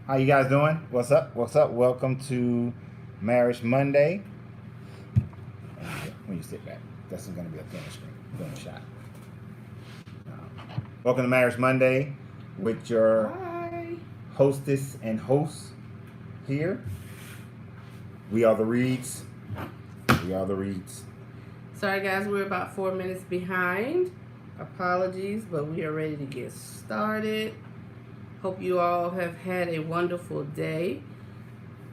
How you guys doing? What's up? What's up? Welcome to Marriage Monday. When you sit back, this is going to be a film shot. Welcome to Marriage Monday with your hostess and hosts here. We are the Reeds. We are the Reeds. Sorry guys, we're about 4 minutes behind. Apologies, but we are ready to get started. Hope you all have had a wonderful day.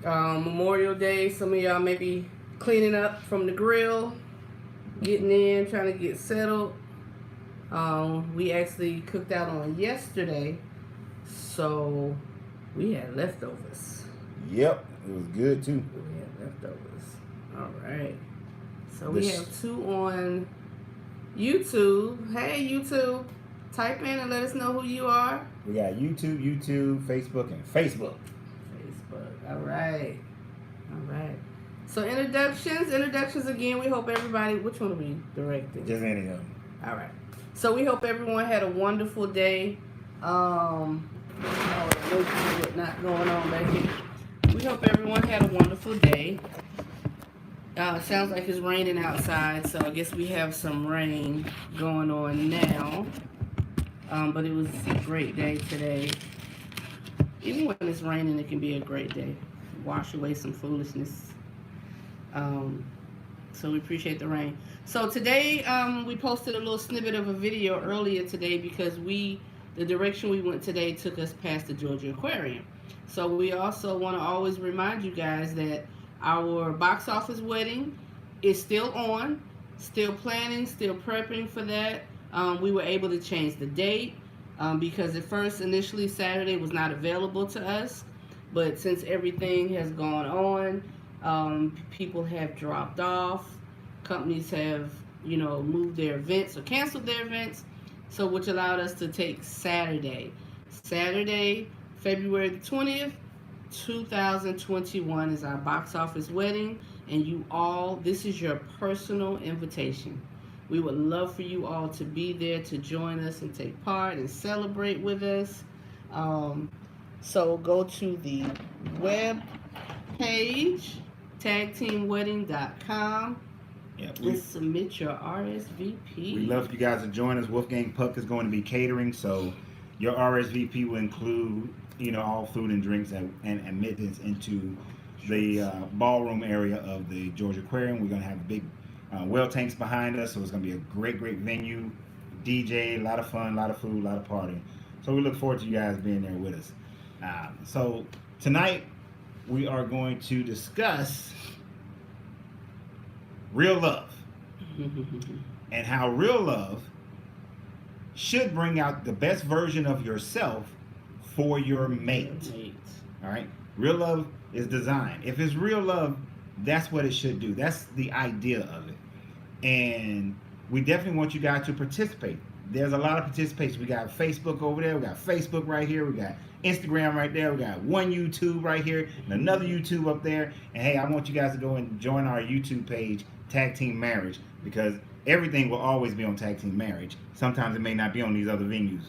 Memorial Day, some of y'all may be cleaning up from the grill, getting in, trying to get settled. We actually cooked out on yesterday, so we had leftovers. Yep, it was good too. We had leftovers. All right. So we have two on YouTube. Hey, YouTube. Type in and let us know who you are. We got YouTube, Facebook, and Facebook. All right. So introductions again. We hope everybody, which one are we directing? Just any of them. All right. So we hope everyone had a wonderful day. Not going on back here. We hope everyone had a wonderful day. Sounds like it's raining outside, so I guess we have some rain going on now. But it was a great day today. Even when it's raining, it can be a great day. Wash away some foolishness. So we appreciate the rain. So today, we posted a little snippet of a video earlier today because the direction we went today took us past the Georgia Aquarium. So we also want to always remind you guys that our box office wedding is still on, still planning, still prepping for that. We were able to change the date because at first, initially, Saturday was not available to us. But since everything has gone on, people have dropped off. Companies have, moved their events or canceled their events. So which allowed us to take Saturday, February the 20th, 2021 is our box office wedding. And this is your personal invitation. We would love for you all to be there to join us and take part and celebrate with us. So go to the web page, tagteamwedding.com, and submit your RSVP. We'd love for you guys to join us. Wolfgang Puck is going to be catering, so your RSVP will include, all food and drinks and admittance into the ballroom area of the Georgia Aquarium. We're going to have big well tanks behind us, so it's going to be a great venue. DJ, a lot of fun, a lot of food, a lot of partying. So we look forward to you guys being there with us. So tonight we are going to discuss real love and how real love should bring out the best version of yourself for your mate. All right? Real love is designed. If it's real love, that's what it should do. That's the idea of it. And we definitely want you guys to participate. There's a lot of participation. We got Facebook over there. We got Facebook right here. We got Instagram right there. We got one YouTube right here and another YouTube up there. And hey, I want you guys to go and join our YouTube page, Tag Team Marriage, because everything will always be on Tag Team Marriage. Sometimes it may not be on these other venues,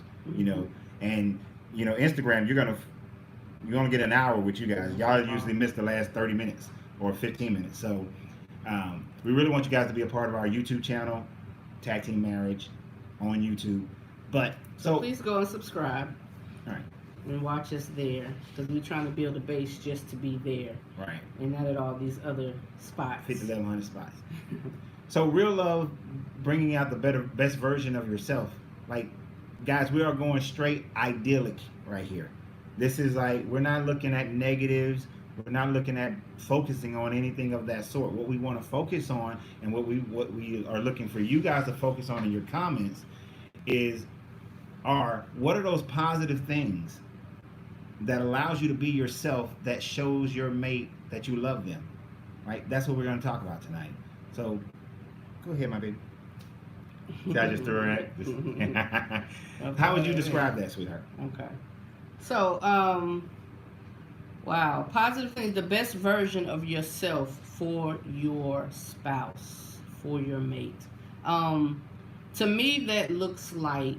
And Instagram, you're gonna get an hour with you guys. Y'all usually miss the last 30 minutes or 15 minutes. So we really want you guys to be a part of our YouTube channel, Tag Team Marriage, on YouTube. So please go and subscribe. All right. And watch us there, because we're trying to build a base just to be there. Right. And not at all these other spots. 5,100 spots. So real love, bringing out the best version of yourself. Like, guys, we are going straight idyllic right here. This is like, we're not looking at negatives. We're not looking at focusing on anything of that sort. What we want to focus on, and what we are looking for you guys to focus on in your comments are what are those positive things that allows you to be yourself, that shows your mate that you love them, right? That's what we're going to talk about tonight. So go ahead, my baby. See, I just threw her at this. Okay. How would you describe that, sweetheart? Okay. So, wow, positive things, the best version of yourself for your spouse, for your mate. To me, that looks like,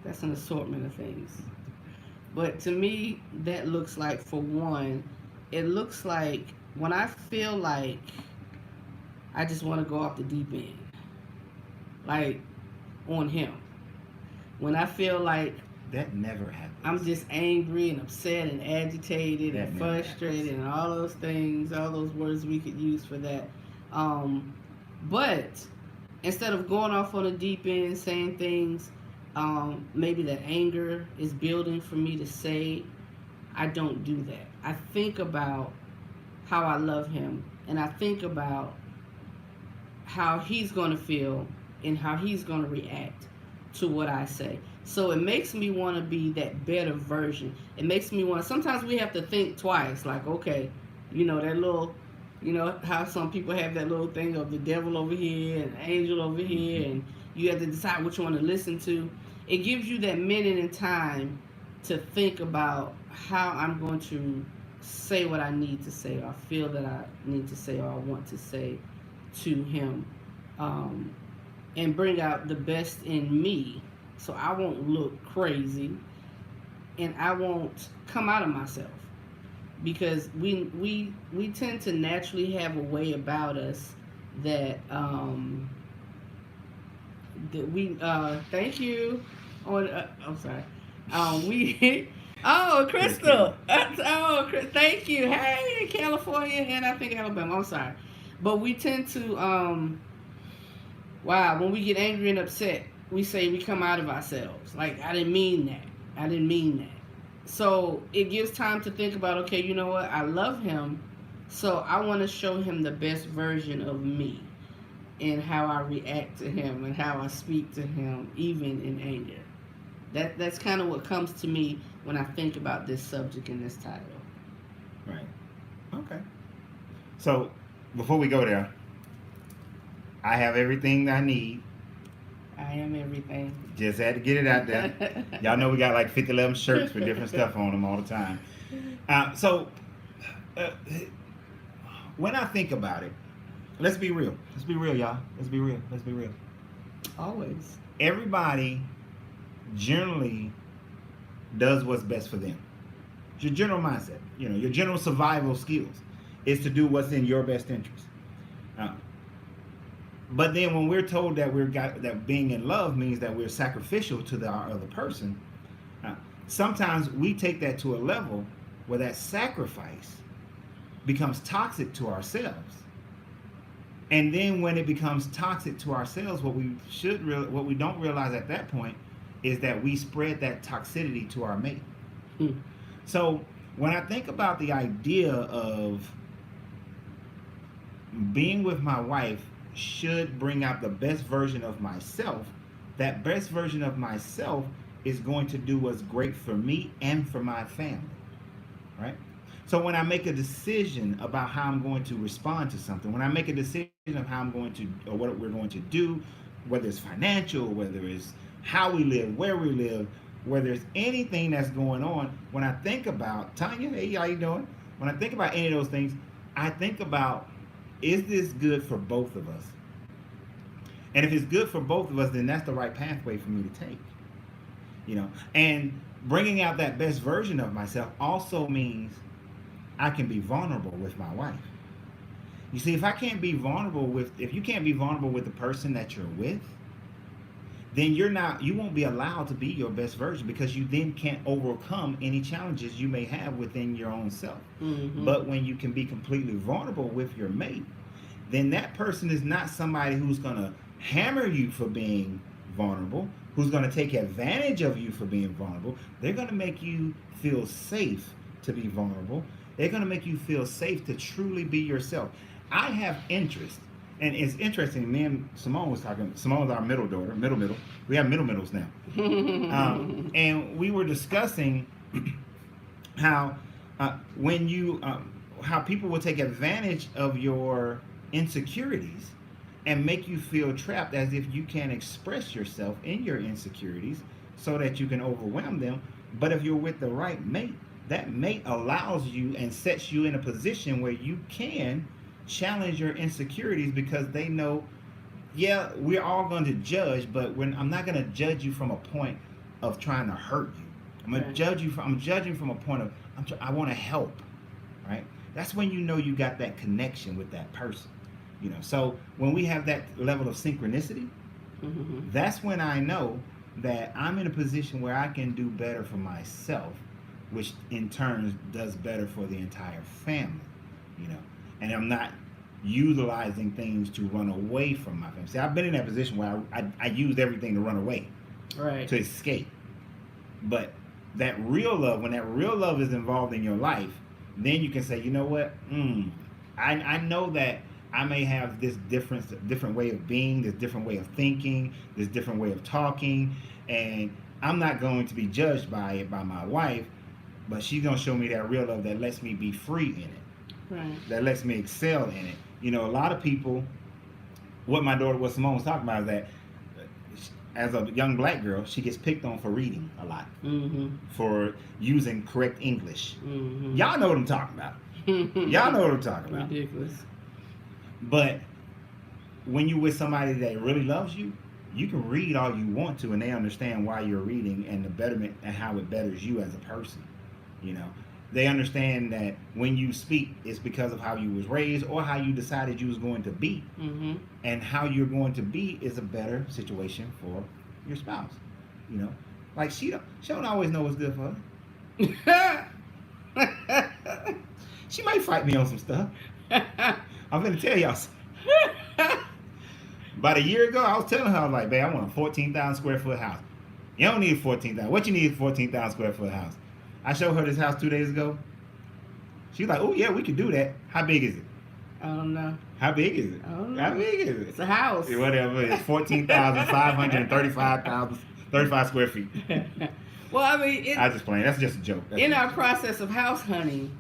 that's an assortment of things. But to me, that looks like, for one, it looks like when I feel like I just want to go off the deep end, like on him. When I feel like That never happens. I'm just angry and upset and agitated That and never frustrated happens. and all those things, all those words we could use for that. Um, but instead of going off on a deep end saying things, maybe that anger is building for me to say, I don't do that. I think about how I love him, and I think about how he's going to feel and how he's going to react to what I say. So it makes me want to be that better version. It makes me want to, sometimes we have to think twice, like, okay, that little, how some people have that little thing of the devil over here and angel over here, and you have to decide which one to listen to. It gives you that minute in time to think about how I'm going to say what I need to say, or feel that I need to say, or I want to say to him, um, and bring out the best in me, so I won't look crazy and I won't come out of myself, because we tend to naturally have a way about us that we thank you on I'm sorry, we oh, Crystal, thank you, hey, California, and I think Alabama, I'm sorry, but we tend to wow, when we get angry and upset, we say we come out of ourselves. Like, I didn't mean that. I didn't mean that. So it gives time to think about, okay, you know what? I love him, so I want to show him the best version of me and how I react to him and how I speak to him, even in anger. That's kind of what comes to me when I think about this subject in this title. Right. Okay. So before we go there, I have everything I need. I am everything. Just had to get it out there. Y'all know we got like 50, 11 shirts with different stuff on them all the time. So uh, when I think about it, let's be real. Let's be real, y'all. Let's be real. Let's be real. Always. Everybody generally does what's best for them. It's your general mindset. Your general survival skills is to do what's in your best interest. But then when we're told that that being in love means that we're sacrificial to our other person, sometimes we take that to a level where that sacrifice becomes toxic to ourselves. And then when it becomes toxic to ourselves, what we don't realize at that point is that we spread that toxicity to our mate. So when I think about the idea of being with my wife should bring out the best version of myself, that best version of myself is going to do what's great for me and for my family, right? So when I make a decision about how I'm going to respond to something, when I make a decision of how I'm going to, or what we're going to do, whether it's financial, whether it's how we live, where we live, whether it's anything that's going on, when I think about, Tanya, hey, how you doing? When I think about any of those things, I think about, is this good for both of us? And if it's good for both of us, then that's the right pathway for me to take. And bringing out that best version of myself also means I can be vulnerable with my wife. You see, if you can't be vulnerable with the person that you're with, then you won't be allowed to be your best version, because you then can't overcome any challenges you may have within your own self. Mm-hmm. But when you can be completely vulnerable with your mate, then that person is not somebody who's going to hammer you for being vulnerable, who's going to take advantage of you for being vulnerable. They're going to make you feel safe to be vulnerable. They're going to make you feel safe to truly be yourself. I have interest. And it's interesting, me and Simone was talking. Simone's our middle daughter, middle. We have middles now. And we were discussing how how people will take advantage of your insecurities and make you feel trapped, as if you can't express yourself in your insecurities so that you can overwhelm them. But if you're with the right mate, that mate allows you and sets you in a position where you can challenge your insecurities, because they know, yeah, we're all going to judge, but I'm not going to judge you from a point of trying to hurt you. I'm gonna judge you. I'm judging from a point of I want to help, right? That's when you know you got that connection with that person, you know. So when we have that level of synchronicity, that's when I know that I'm in a position where I can do better for myself, which in turn does better for the entire family, you know. And I'm not utilizing things to run away from my family. See, I've been in that position where I used everything to run away, right, to escape. But that real love, when that real love is involved in your life, then you can say, you know what? I know that I may have this different way of being, this different way of thinking, this different way of talking, and I'm not going to be judged by it by my wife, but she's gonna show me that real love that lets me be free in it, right, that lets me excel in it. You know, a lot of people, what Simone was talking about is that as a young black girl, she gets picked on for reading a lot, for using correct English. Y'all know what I'm talking about. Y'all know what I'm talking about. Ridiculous. But when you with somebody that really loves you, you can read all you want to, and they understand why you're reading and the betterment and how it betters you as a person. You know, they understand that when you speak, it's because of how you was raised or how you decided you was going to be, and how you're going to be is a better situation for your spouse. You know, like she don't always know what's good for her. She might fight me on some stuff. I'm gonna tell y'all something. About a year ago, I was telling her, I was like, babe, I want a 14,000 square foot house. You don't need 14,000. What you need is a 14,000 square foot house. I showed her this house 2 days ago. She's like, oh, yeah, we could do that. How big is it? I don't know. How big is it? I don't know. How big is it? It's a house. Whatever. It's 35 square feet. Well, I mean, I just playing. That's just a joke. In our process of house hunting,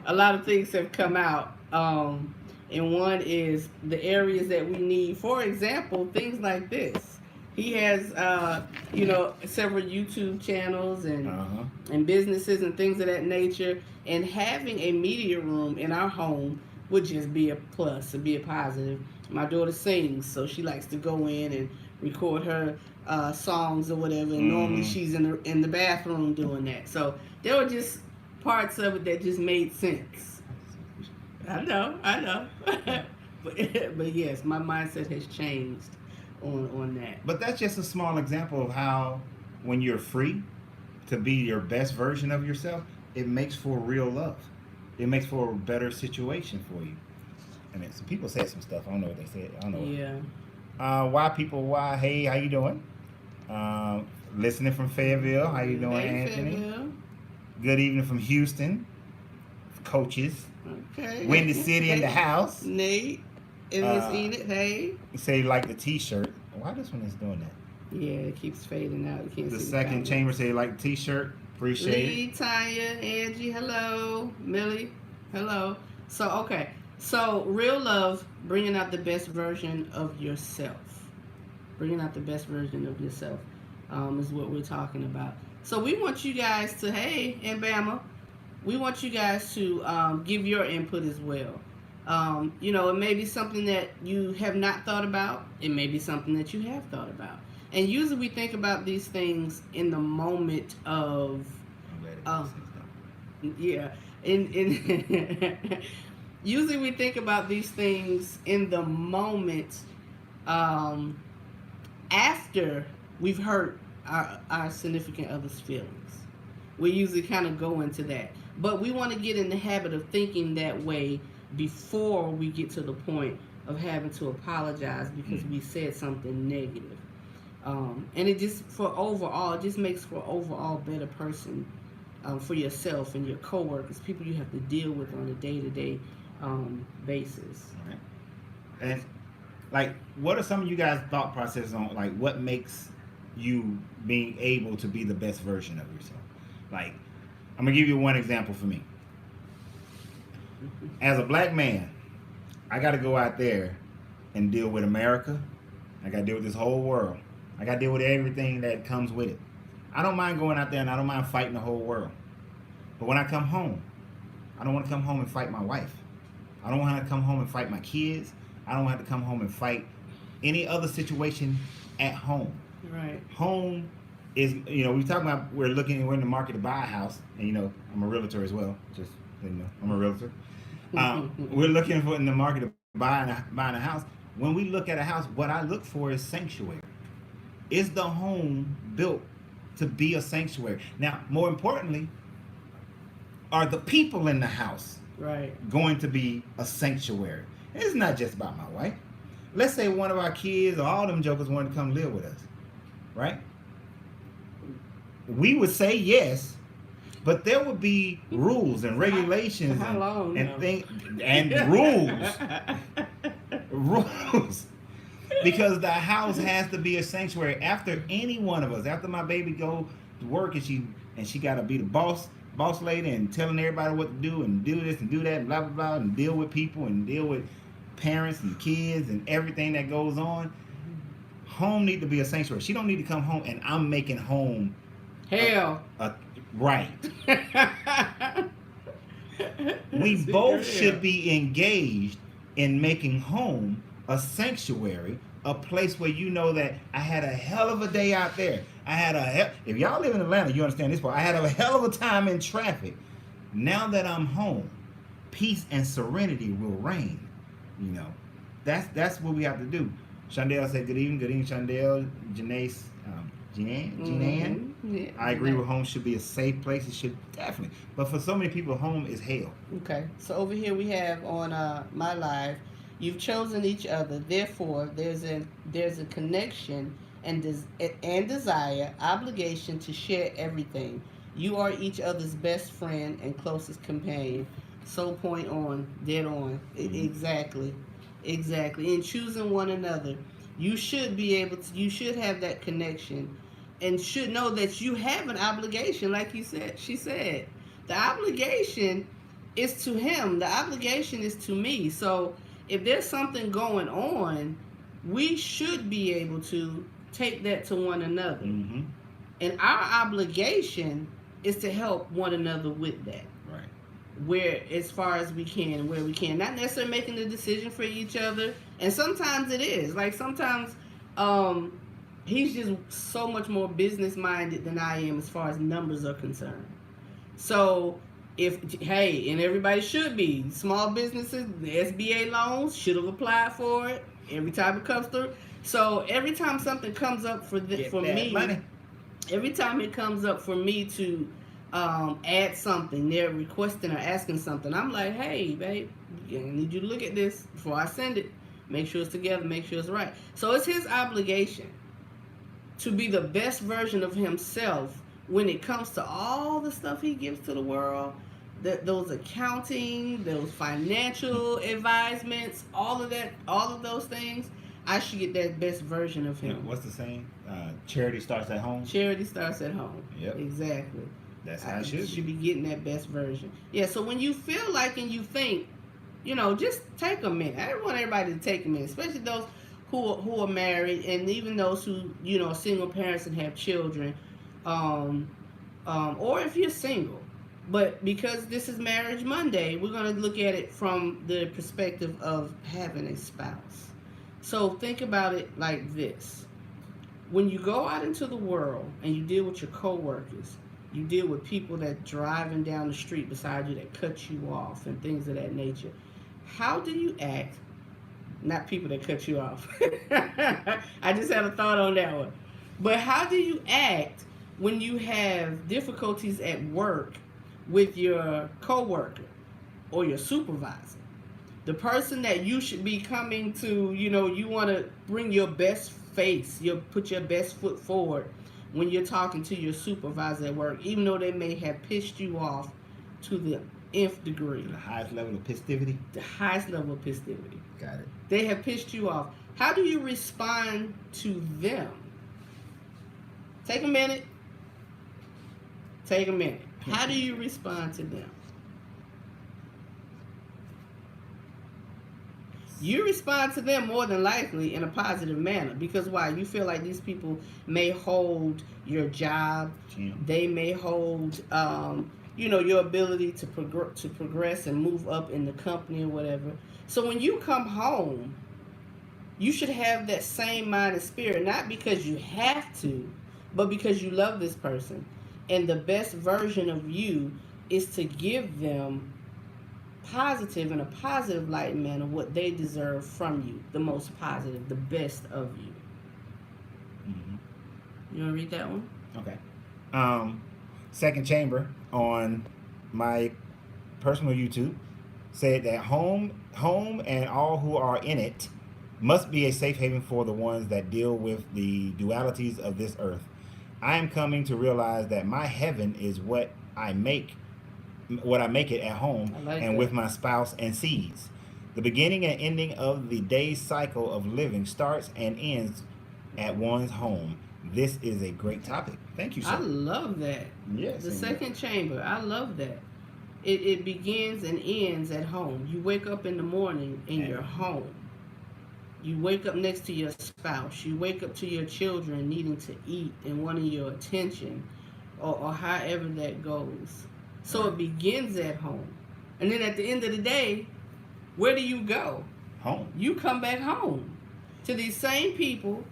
a lot of things have come out. And one is the areas that we need. For example, things like this. He has, several YouTube channels and businesses and things of that nature. And having a media room in our home would just be a plus, it'd be a positive. My daughter sings, so she likes to go in and record her songs or whatever. And normally she's in the bathroom doing that. So there were just parts of it that just made sense. I know. but yes, my mindset has changed on that. But that's just a small example of how when you're free to be your best version of yourself, it makes for real love. It makes for a better situation for you. And some people said some stuff. I don't know what they said. I don't know. Yeah. Why? Hey, how you doing? Listening from Fayetteville. How you doing, Anthony? Fayetteville. Good evening from Houston. Coaches. Okay. Windy City in the house. Nate and Miss Enid, hey. You say you like the T-shirt. Why this one is doing that? Yeah, it keeps fading out. You can't the see second chamber say you like the T-shirt. Appreciate Lee, it. Tanya, Angie, hello. Millie, hello. So real love, bringing out the best version of yourself. Bringing out the best version of yourself is what we're talking about. So we want you guys to, hey, and Bama, we want you guys to give your input as well. It may be something that you have not thought about. It may be something that you have thought about. And usually we think about these things in the moment of, usually we think about these things in the moment after we've hurt our significant other's feelings. We usually kind of go into that. But we want to get in the habit of thinking that way before we get to the point of having to apologize because we said something negative. And it just makes for overall better person for yourself and your coworkers, people you have to deal with on a day-to-day basis. Right. And like, what are some of you guys' thought processes on like what makes you being able to be the best version of yourself? Like, I'm gonna give you one example for me. As a black man, I got to go out there and deal with America. I got to deal with this whole world. I got to deal with everything that comes with it. I don't mind going out there and I don't mind fighting the whole world. But when I come home, I don't want to come home and fight my wife. I don't want to come home and fight my kids. I don't want to come home and fight any other situation at home. Right. Home is, we talking about we're in the market to buy a house, and I'm a realtor as well. Just I'm a realtor. We're looking for in the market to buying a house. When we look at a house, what I look for is sanctuary. Is the home built to be a sanctuary? Now, more importantly, are the people in the house right going to be a sanctuary? It's not just about my wife. Let's say one of our kids or all them jokers wanted to come live with us, right? We would say yes, but there would be rules and regulations and rules. Rules. Because the house has to be a sanctuary. After any one of us, after my baby go to work and she gotta be the boss lady and telling everybody what to do and do this and do that and blah blah blah and deal with people and deal with parents and kids and everything that goes on. Home need to be a sanctuary. She don't need to come home and I'm making home hell. Right. We both should be engaged in making home a sanctuary, a place where that I had a hell of a day out there. If y'all live in Atlanta, you understand this part. I had a hell of a time in traffic. Now that I'm home, peace and serenity will reign. That's what we have to do. Chandel said, good evening, Chandel, Janae, Jean. Yeah, I agree with home should be a safe place. It should definitely. But for so many people, home is hell. Okay. So over here we have on my live, you've chosen each other. Therefore, there's a connection and desire, obligation to share everything. You are each other's best friend and closest companion. So point on, dead on. Exactly. In choosing one another, you should be able to. You should have that connection, and should know that you have an obligation. Like you said, she said, the obligation is to him. The obligation is to me. So if there's something going on, we should be able to take that to one another. Mm-hmm. And our obligation is to help one another with that. Right. Where, as far as we can, where we can. Not necessarily making the decision for each other. And sometimes it is. Like sometimes he's just so much more business minded than I am as far as numbers are concerned. So and everybody should be. Small businesses, the SBA loans, should have applied for it. Every time it comes through. So every time something comes up for me, money. Every time it comes up for me to add something, they're requesting or asking something, I'm like, hey, babe, I need you to look at this before I send it. Make sure it's together, make sure it's right. So it's his obligation to be the best version of himself when it comes to all the stuff he gives to the world, those accounting, those financial advisements, all of that, all of those things. I should get that best version of him. What's the saying? Charity starts at home. Charity starts at home. Yep. Exactly. That's how it should be. Should be getting that best version. Yeah. So when you feel like and you think, just take a minute. I don't want everybody to take a minute, especially those who are married, and even those who single parents and have children, or if you're single. But because this is Marriage Monday, we're going to look at it from the perspective of having a spouse. So think about it like this. When you go out into the world and you deal with your coworkers, you deal with people that driving down the street beside you that cut you off and things of that nature. How do you act? Not people that cut you off. I just had a thought on that one. But how do you act when you have difficulties at work with your coworker or your supervisor? The person that you should be coming to, you want to bring your best face, put your best foot forward when you're talking to your supervisor at work, even though they may have pissed you off to the nth degree. The highest level of festivity? The highest level of festivity. Got it. They have pissed you off. How do you respond to them? Take a minute. How do you respond to them? You respond to them more than likely in a positive manner, because why? You feel like these people may hold your job. They may hold, your ability to progress and move up in the company or whatever. So when you come home, you should have that same mind and spirit, not because you have to, but because you love this person. And the best version of you is to give them positive, in a positive light manner, what they deserve from you. The most positive, the best of you. Mm-hmm. You want to read that one? Okay. Second Chamber on my personal YouTube said that home and all who are in it must be a safe haven for the ones that deal with the dualities of this earth. I am coming to realize that my heaven is what I make it at home and with my spouse and seeds. The beginning and ending of the day's cycle of living starts and ends at one's home. This is a great topic. Thank you, sir. I love that. Yes. The second chamber. I love that. It begins and ends at home. You wake up in the morning and you're home. You wake up next to your spouse. You wake up to your children needing to eat and wanting your attention, or however that goes. So it begins at home. And then at the end of the day, where do you go? Home. You come back home to these same people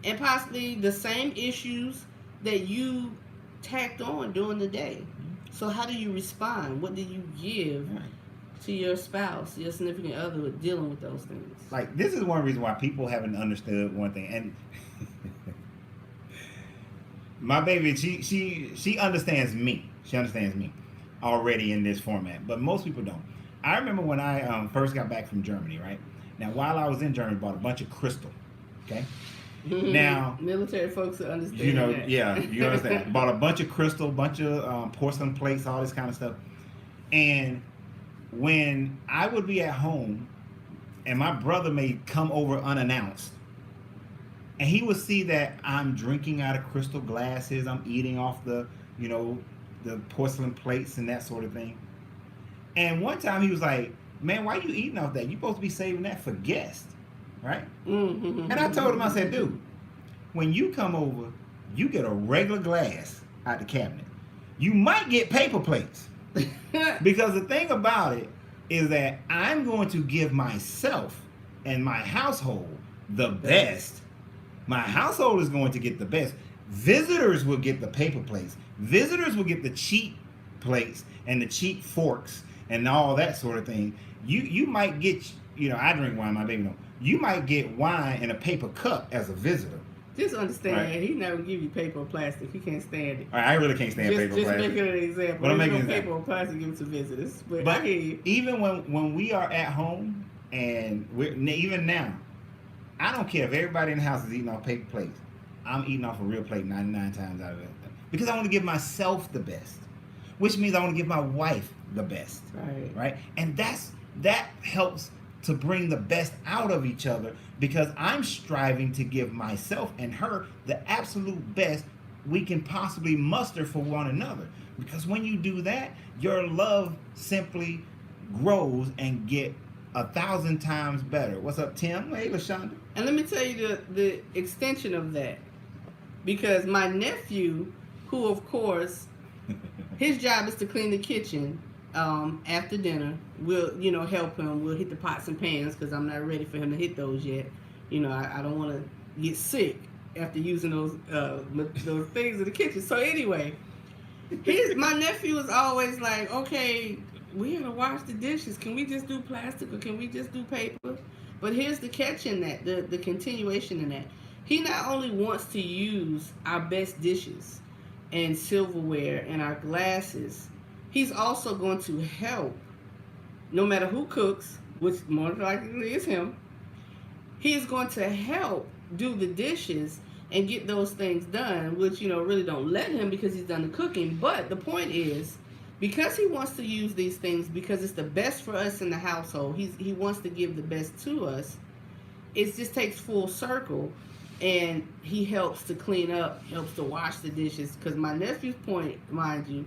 and possibly the same issues that you tacked on during the day. So how do you respond? What do you give to your spouse, your significant other, with dealing with those things? Like, this is one reason why people haven't understood one thing. And my baby, she understands me. She understands me already in this format, but most people don't. I remember when I first got back from Germany, right? Now, while I was in Germany, I bought a bunch of crystal, okay? Now, military folks will understand. You know, that. yeah, you understand. Bought a bunch of crystal, bunch of porcelain plates, all this kind of stuff. And when I would be at home, and my brother may come over unannounced, and he would see that I'm drinking out of crystal glasses, I'm eating off the porcelain plates and that sort of thing. And one time he was like, "Man, why you eating off that? You supposed to be saving that for guests." Right? Mm-hmm. And I told him, I said, "Dude, when you come over, you get a regular glass out the cabinet. You might get paper plates." Because the thing about it is that I'm going to give myself and my household the best. My household is going to get the best. Visitors will get the paper plates. Visitors will get the cheap plates and the cheap forks and all that sort of thing. You might get, I drink wine, my baby don't. You might get wine in a paper cup as a visitor. Just understand, He's not gonna give you paper or plastic. He can't stand it. I really can't stand paper or plastic. Just making an example. But I'm making an paper or plastic give it to visitors. But I hear you. Even when we are at home, and even now, I don't care if everybody in the house is eating off paper plates. I'm eating off a real plate 99 times out of it. Because I want to give myself the best. Which means I want to give my wife the best. Right? And that helps to bring the best out of each other, because I'm striving to give myself and her the absolute best we can possibly muster for one another. Because when you do that, your love simply grows and get 1,000 times better. What's up, Tim? Hey, LaShonda. And let me tell you the extension of that. Because my nephew, who of course, his job is to clean the kitchen after dinner. We'll, help him. We'll hit the pots and pans because I'm not ready for him to hit those yet. I don't want to get sick after using those things in the kitchen. So anyway, my nephew is always like, "Okay, we gotta wash the dishes. Can we just do plastic or can we just do paper?" But here's the catch in that, the continuation in that. He not only wants to use our best dishes and silverware and our glasses, he's also going to help, no matter who cooks, which more likely is him, he's going to help do the dishes and get those things done, which, really don't let him because he's done the cooking. But the point is, because he wants to use these things, because it's the best for us in the household, he wants to give the best to us, it just takes full circle. And he helps to clean up, helps to wash the dishes. Because my nephew's point, mind you,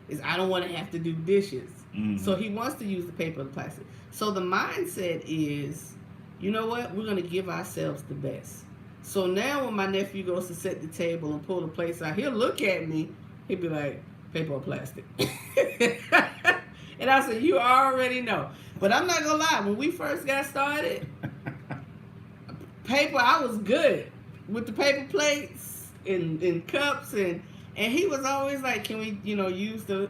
is I don't want to have to do dishes. Mm-hmm. So he wants to use the paper and plastic. So the mindset is, you know what? We're going to give ourselves the best. So now when my nephew goes to set the table and pull the plates out, he'll look at me. He'll be like, paper or plastic? And I said, you already know. But I'm not going to lie. When we first got started, paper, I was good with the paper plates. in cups, and he was always like, can we, use the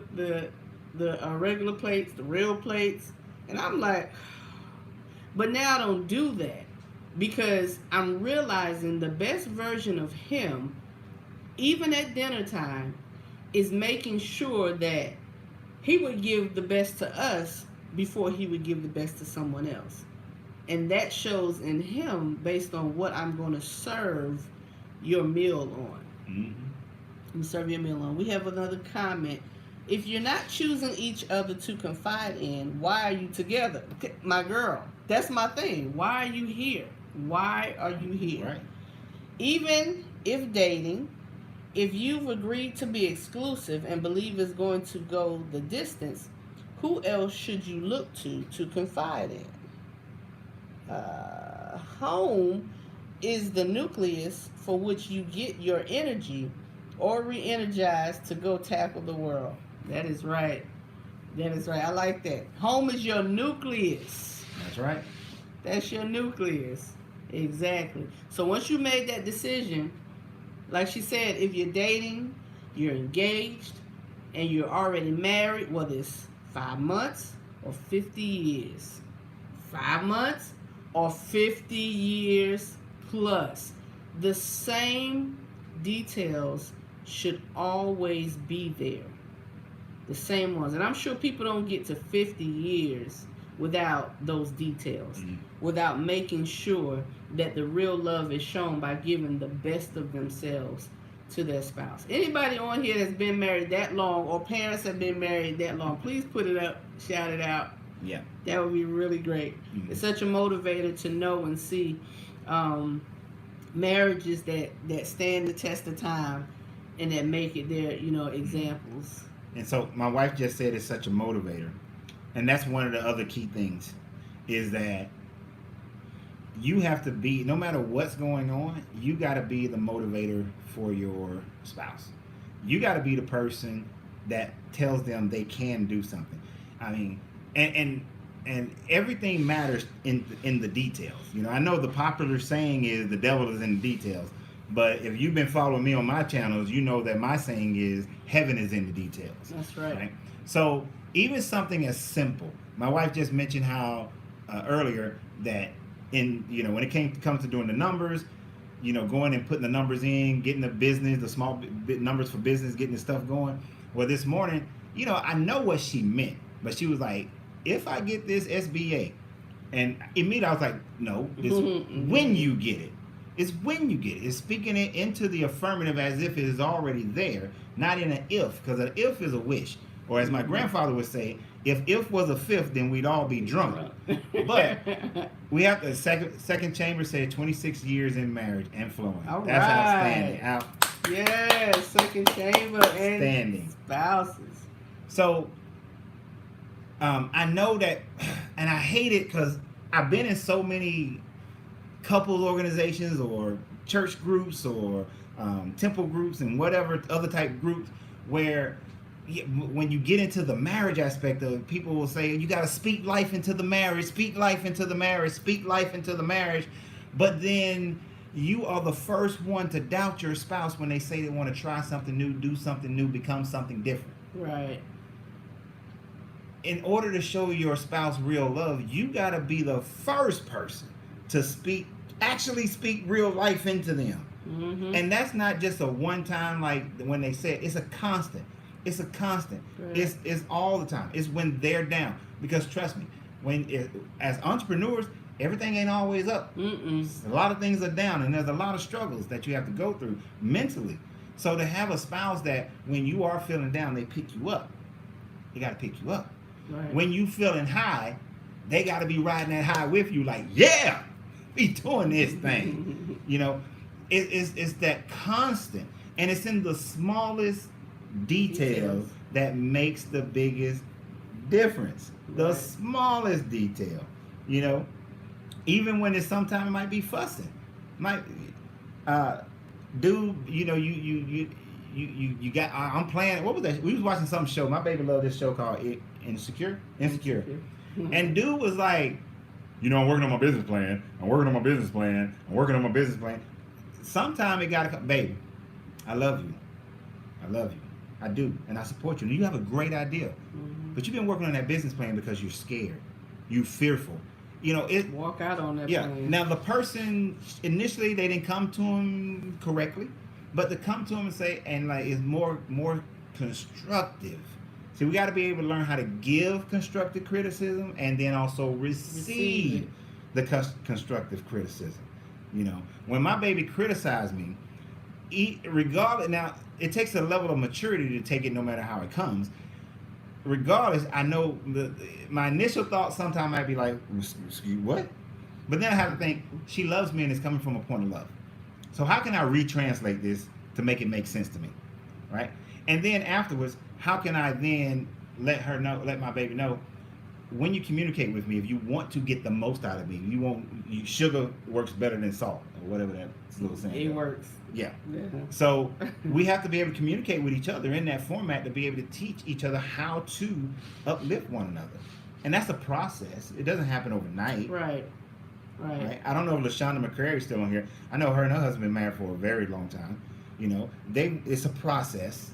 regular plates, the real plates? And I'm like, but now I don't do that because I'm realizing the best version of him, even at dinner time, is making sure that he would give the best to us before he would give the best to someone else. And that shows in him based on what I'm going to serve your meal on. Mm-hmm. Serve your meal on. We have another comment. If you're not choosing each other to confide in, why are you together? My girl, that's my thing. Why are you here? Why are you here? Right. Even if dating, if you've agreed to be exclusive and believe it's going to go the distance, who else should you look to confide in? Home is the nucleus for which you get your energy or re-energized to go tackle the world. That is right. That is right. I like that. Home is your nucleus. That's right. That's your nucleus. Exactly. So once you made that decision, like she said, if you're dating, you're engaged, and you're already married, whether it's 5 months or 50 years. 5 months or 50 years plus. The same details should always be there. The same ones. And I'm sure people don't get to 50 years without those details, without making sure that the real love is shown by giving the best of themselves to their spouse. Anybody on here that's been married that long, or parents have been married that long, please put it up, shout it out. Yeah. That would be really great. It's such a motivator to know and see marriages that stand the test of time and that make it their, examples. And so my wife just said it's such a motivator. And that's one of the other key things, is that you have to be, no matter what's going on, you got to be the motivator for your spouse. You got to be the person that tells them they can do something. I mean, and everything matters in the details. I know the popular saying is the devil is in the details. But if you've been following me on my channels, you know that my saying is heaven is in the details. That's right. So even something as simple, my wife just mentioned how earlier that when it comes to doing the numbers, going and putting the numbers in, getting the business, the small numbers for business, getting the stuff going. Well, this morning, I know what she meant, but she was like, if I get this SBA, and immediately I was like, no, it's when you get it. It's when you get it. It's speaking it into the affirmative as if it is already there, not in an if, because an if is a wish. Or as my grandfather would say, if was a fifth, then we'd all be drunk. But we have the second chamber said 26 years in marriage and flowing. All That's right. outstanding. Yes, second chamber Outstanding. and spouses. So I know that, and I hate it because I've been in so many couples organizations or church groups or temple groups and whatever other type groups where when you get into the marriage aspect of it, people will say you got to speak life into the marriage, speak life into the marriage, speak life into the marriage. But then you are the first one to doubt your spouse when they say they want to try something new, do something new, become something different. Right. In order to show your spouse real love, you got to be the first person to actually speak real life into them. Mm-hmm. And that's not just a one time, like when they say it, it's a constant. It's a constant. Right. It's all the time. It's when they're down. Because trust me, as entrepreneurs, everything ain't always up. A lot of things are down, and there's a lot of struggles that you have to go through mentally. So to have a spouse that when you are feeling down, they pick you up. They got to pick you up. Right. When you feeling high, they got to be riding that high with you, like, yeah, be doing this thing. It's that constant, and it's in the smallest details that makes the biggest difference. The smallest detail, even when it's sometimes it might be fussing, you got. I'm playing. What was that? We was watching some show. My baby loved this show called Insecure. And dude was like, I'm working on my business plan. I'm working on my business plan. Sometime it gotta come, baby. I love you. I love you. I do. And I support you. And you have a great idea. Mm-hmm. But you've been working on that business plan because you're scared. You're fearful. You know, it. Walk out on that Yeah. plan. Now, the person, initially, they didn't come to him correctly. But to come to him and say, and like, is more constructive. See, we got to be able to learn how to give constructive criticism and then also receive the constructive criticism. You know, when my baby criticized me, regardless, now it takes a level of maturity to take it no matter how it comes. Regardless, I know my initial thought sometimes might be like, excuse what? But then I have to think, she loves me and it's coming from a point of love. So how can I retranslate this to make it make sense to me, right? And then afterwards, how can I then let my baby know, when you communicate with me, if you want to get the most out of me, sugar works better than salt, or whatever that little saying. It works. Yeah. So we have to be able to communicate with each other in that format to be able to teach each other how to uplift one another. And that's a process. It doesn't happen overnight. Right. I don't know if LaShonda McCrary is still on here. I know her and her husband been married for a very long time. You know, it's a process.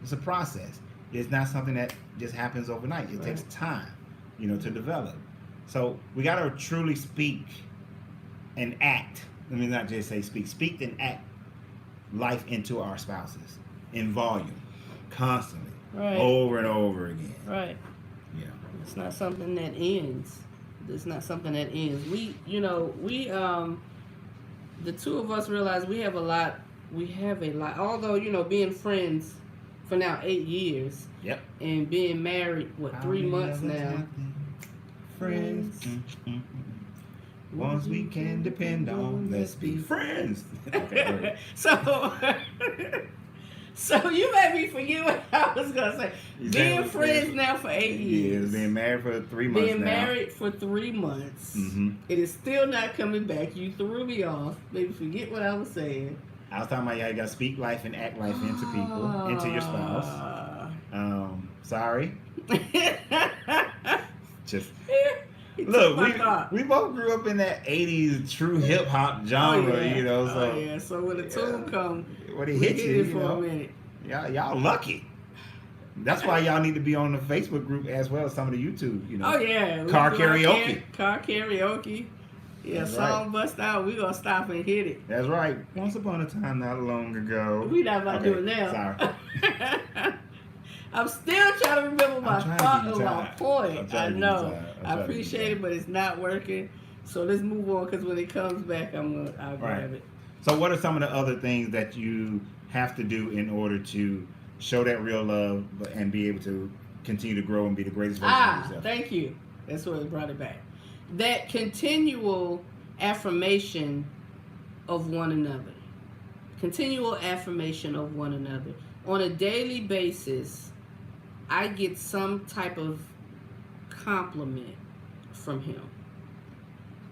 It's a process. It's not something that just happens overnight. It takes time, you know, to develop. So we got to truly speak and act. Let me not just say speak and act life into our spouses in volume, constantly, over and over again. Right. Yeah. It's not something that ends. It's not something that ends. We the two of us realize we have a lot. Although, you know, being friends for now 8 years. Yep. And being married, 3 months now. Friends. Ones we can depend on. Let's be friends. Okay, so you made me forget what I was gonna say. Being friends now for 8 years. Being married for 3 months. Being married for 3 months. Mm-hmm. It is still not coming back. You threw me off. Made me forget what I was saying. I was talking about you gotta speak life and act life into people, into your spouse. Sorry. Just look, we both grew up in that 80s true hip hop genre, you know. So so when the tune come, when it hits you, for a minute. Y'all lucky. That's why y'all need to be on the Facebook group as well as some of the YouTube, you know. Oh yeah. Car karaoke. Car karaoke. Yeah, that's song bust out, we gonna stop and hit it. That's right. Once upon a time not long ago. We not about to do it now. Sorry. I'm still trying to remember my thought of my point. I know. I appreciate it, but it's not working. So let's move on, because when it comes back, I'll grab it. So what are some of the other things that you have to do in order to show that real love and be able to continue to grow and be the greatest version of yourself? Thank you. That's what brought it back. That continual affirmation of one another. Continual affirmation of one another. On a daily basis, I get some type of compliment from him.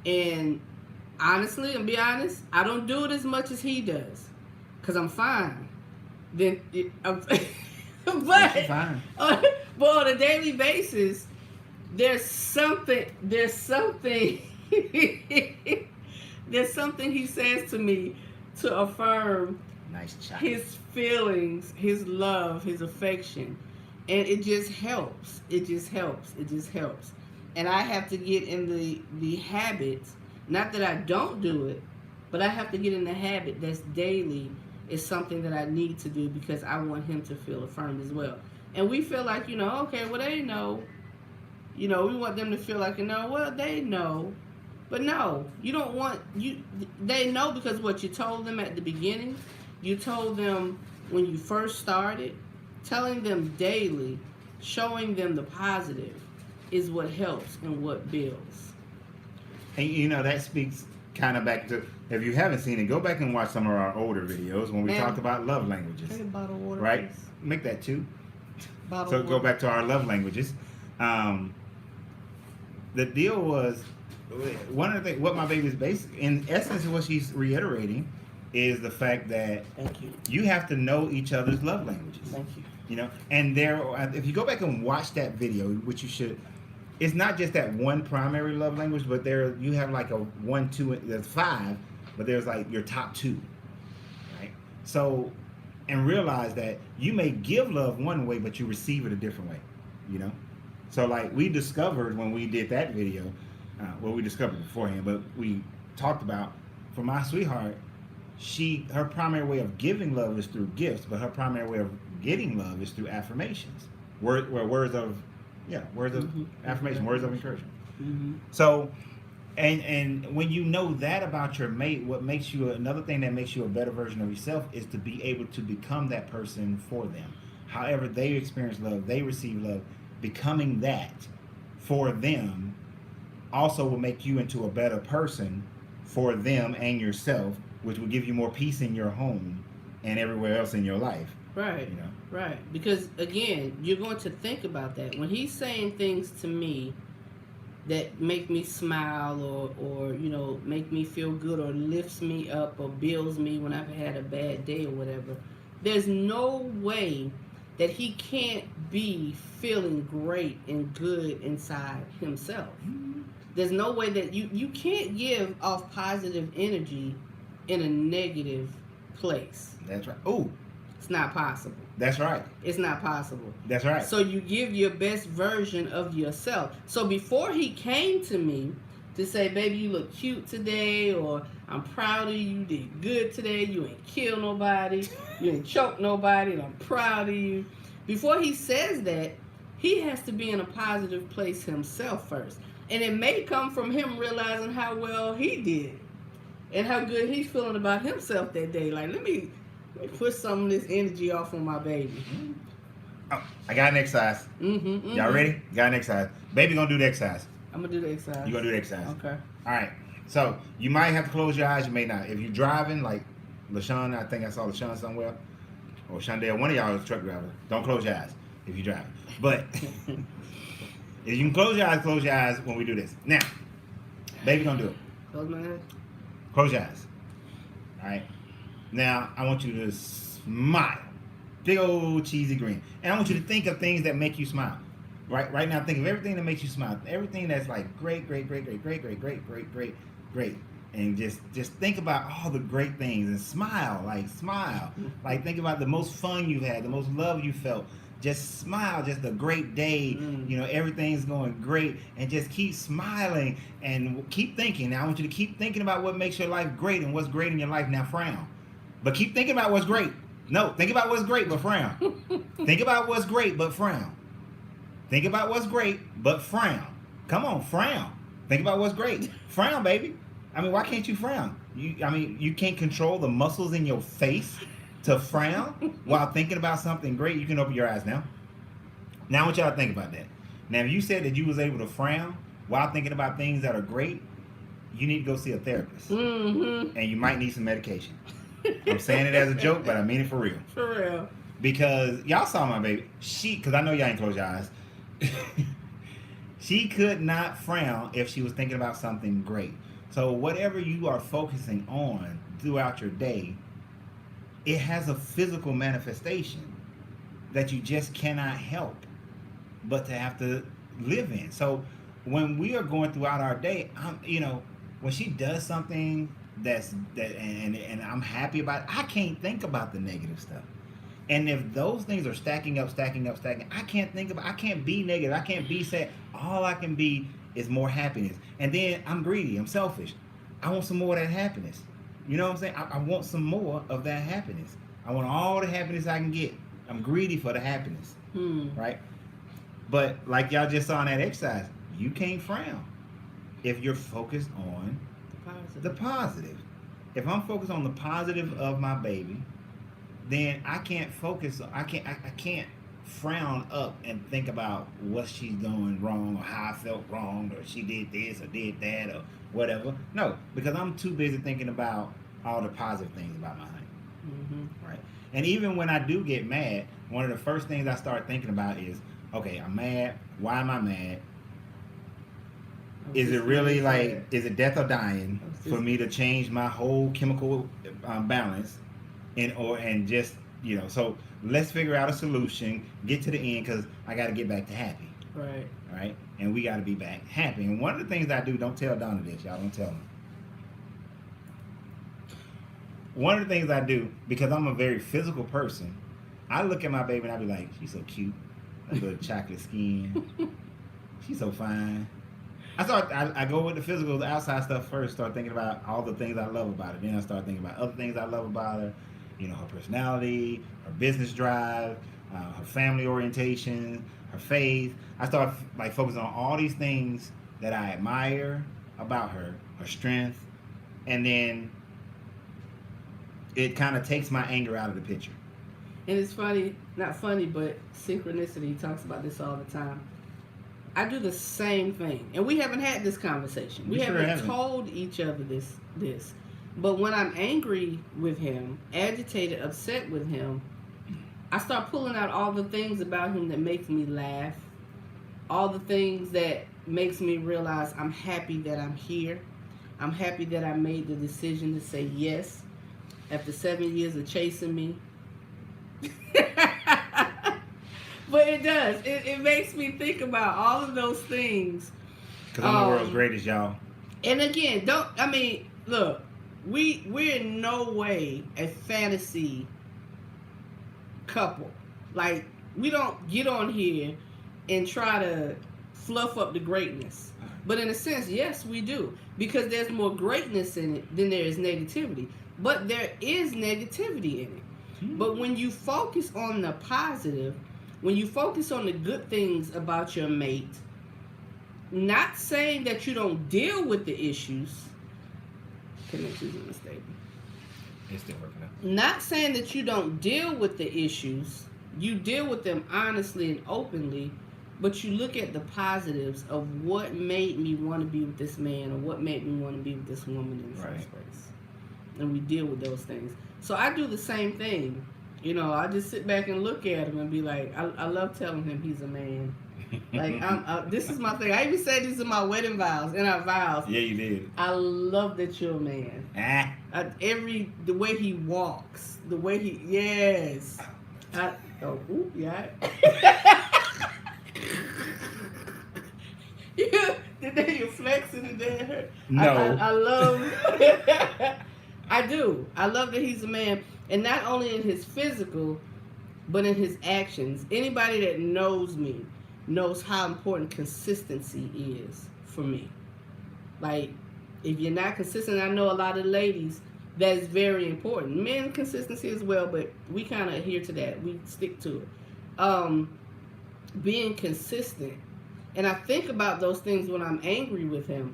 And honestly, and be honest, I don't do it as much as he does, because I'm fine. But on a daily basis, there's something he says to me to affirm his feelings, his love, his affection. And it just helps. It just helps. And I have to get in the habit, not that I don't do it, but I have to get in the habit that's daily is something that I need to do, because I want him to feel affirmed as well. And we feel like, okay, well, they know. We want them to feel like, well, they know. But no, you don't want, they know because what you told them at the beginning, you told them when you first started, telling them daily, showing them the positive is what helps and what builds. And that speaks kind of back to, if you haven't seen it, go back and watch some of our older videos when we talked about love languages. Take a bottle of water, right? Please. Make that too. So go back to our love languages. The deal was, one of the things, what my baby's based, in essence, what she's reiterating is the fact that you have to know each other's love languages. Thank you. And if you go back and watch that video, which you should, it's not just that one primary love language, but you have like a 1, 2, there's 5, but there's like your top 2, right? So and realize that you may give love one way, but you receive it a different way, you know? So like we discovered when we did that video, well, we discovered beforehand, but we talked about, for my sweetheart, her primary way of giving love is through gifts, but her primary way of getting love is through affirmations, words of affirmation, words of encouragement. Mm-hmm. So, and when you know that about your mate, what makes you, another thing that makes you a better version of yourself is to be able to become that person for them. However they experience love, they receive love, becoming that for them also will make you into a better person for them and yourself, which will give you more peace in your home and everywhere else in your life. Right. You know? Right. Because again, you're going to think about that. When he's saying things to me that make me smile or you know, make me feel good or lifts me up or builds me when I've had a bad day or whatever, there's no way that he can't be feeling great and good inside himself. Mm-hmm. There's no way that you can't give off positive energy in a negative place. That's right. Oh, it's not possible. That's right. It's not possible. That's right. So you give your best version of yourself. So before he came to me to say, baby, you look cute today, or I'm proud of you, you did good today, you ain't killed nobody, you ain't choked nobody, and I'm proud of you. Before he says that, he has to be in a positive place himself first. And it may come from him realizing how well he did and how good he's feeling about himself that day. Like, let me put some of this energy off on my baby. Oh, I got an exercise. Mm-hmm. Y'all ready? Got an exercise. Baby gonna do the exercise. I'm gonna do the exercise. You gonna do the exercise. Okay. All right. So you might have to close your eyes. You may not. If you're driving, like LaShawn, I think I saw LaShawn somewhere, or Shondell, one of y'all is a truck driver. Don't close your eyes if you're driving. But if you can close your eyes when we do this. Now, baby gonna do it. Close my eyes. Close your eyes. All right. Now, I want you to smile. Big old cheesy grin. And I want you to think of things that make you smile. Right now, think of everything that makes you smile. Everything that's like great. And just think about all the great things and smile. Like think about the most fun you've had, the most love you felt. Just smile, just a great day. You know, everything's going great, and just keep smiling and keep thinking. Now I want you to keep thinking about what makes your life great and what's great in your life. Now frown, but keep thinking about what's great. No, think about what's great, but frown. Think about what's great, but frown. Think about what's great, but frown. Come on, frown. Think about what's great. Frown, baby. I mean, why can't you frown? You can't control the muscles in your face to frown while thinking about something great. You can open your eyes now. Now I want y'all to think about that. Now, if you said that you was able to frown while thinking about things that are great, you need to go see a therapist. Mm-hmm. And you might need some medication. I'm saying it as a joke, but I mean it for real. For real. Because y'all saw my baby. Because I know y'all ain't close your eyes. She could not frown if she was thinking about something great. So whatever you are focusing on throughout your day, it has a physical manifestation that you just cannot help but to have to live in. So when we are going throughout our day, when she does something and I'm happy about it, I can't think about the negative stuff. And if those things are stacking up, I can't be negative. I can't be sad. All I can be is more happiness. And then I'm greedy. I'm selfish. I want some more of that happiness. You know what I'm saying? I want some more of that happiness. I want all the happiness I can get. I'm greedy for the happiness. Right? But like y'all just saw in that exercise, you can't frown if you're focused on the positive. If I'm focused on the positive of my baby, then I can't frown up and think about what she's doing wrong or how I felt wrong or she did this or did that or whatever. No, because I'm too busy thinking about all the positive things about my honey. Right? And even when I do get mad, one of the first things I start thinking about is, okay, I'm mad. Why am I mad? Is it really is it death or dying for me to change my whole chemical balance and just, so let's figure out a solution, get to the end, because I got to get back to happy. Right? And we got to be back happy. And one of the things I do, don't tell Donna this, y'all, don't tell me. one of the things I do, because I'm a very physical person, I look at my baby and I be like, she's so cute. That little chocolate skin. She's so fine. I go with the physical, the outside stuff first. Start thinking about all the things I love about her. Then I start thinking about other things I love about her. You know, her personality, her business drive, her family orientation, her faith. I start like focusing on all these things that I admire about her, her strength, and then it kind of takes my anger out of the picture. And it's funny, not funny, but synchronicity talks about this all the time. I do the same thing, and we haven't had this conversation. We haven't told each other this. But when I'm angry with him, agitated, upset with him, I start pulling out all the things about him that makes me laugh, all the things that makes me realize I'm happy that I'm here. I'm happy that I made the decision to say yes after 7 years of chasing me. But it does. It makes me think about all of those things. Because I'm the world's greatest, y'all. And again, look, we're in no way a fantasy couple. Like, we don't get on here and try to fluff up the greatness. But in a sense, yes, we do. Because there's more greatness in it than there is negativity. But there is negativity in it. But when you focus on the positive, when you focus on the good things about your mate, not saying that you don't deal with the issues, connections unstable. It's still working out. Not saying that you don't deal with the issues, you deal with them honestly and openly, but you look at the positives of what made me want to be with this man or what made me want to be with this woman in the first place. And we deal with those things. So I do the same thing. You know, I just sit back and look at him and be like, I love telling him he's a man. Like, this is my thing. I even said this in my wedding vows, in our vows. Yeah, you did. I love that you're a man. The way he walks, the way he, yes. Yeah. Today you're flexing today. No. I love, I do. I love that he's a man. And not only in his physical, but in his actions. Anybody that knows me knows how important consistency is for me. Like, if you're not consistent, I know a lot of ladies, that is very important. Men, consistency as well, but we kind of adhere to that. We stick to it. Being consistent. And I think about those things when I'm angry with him.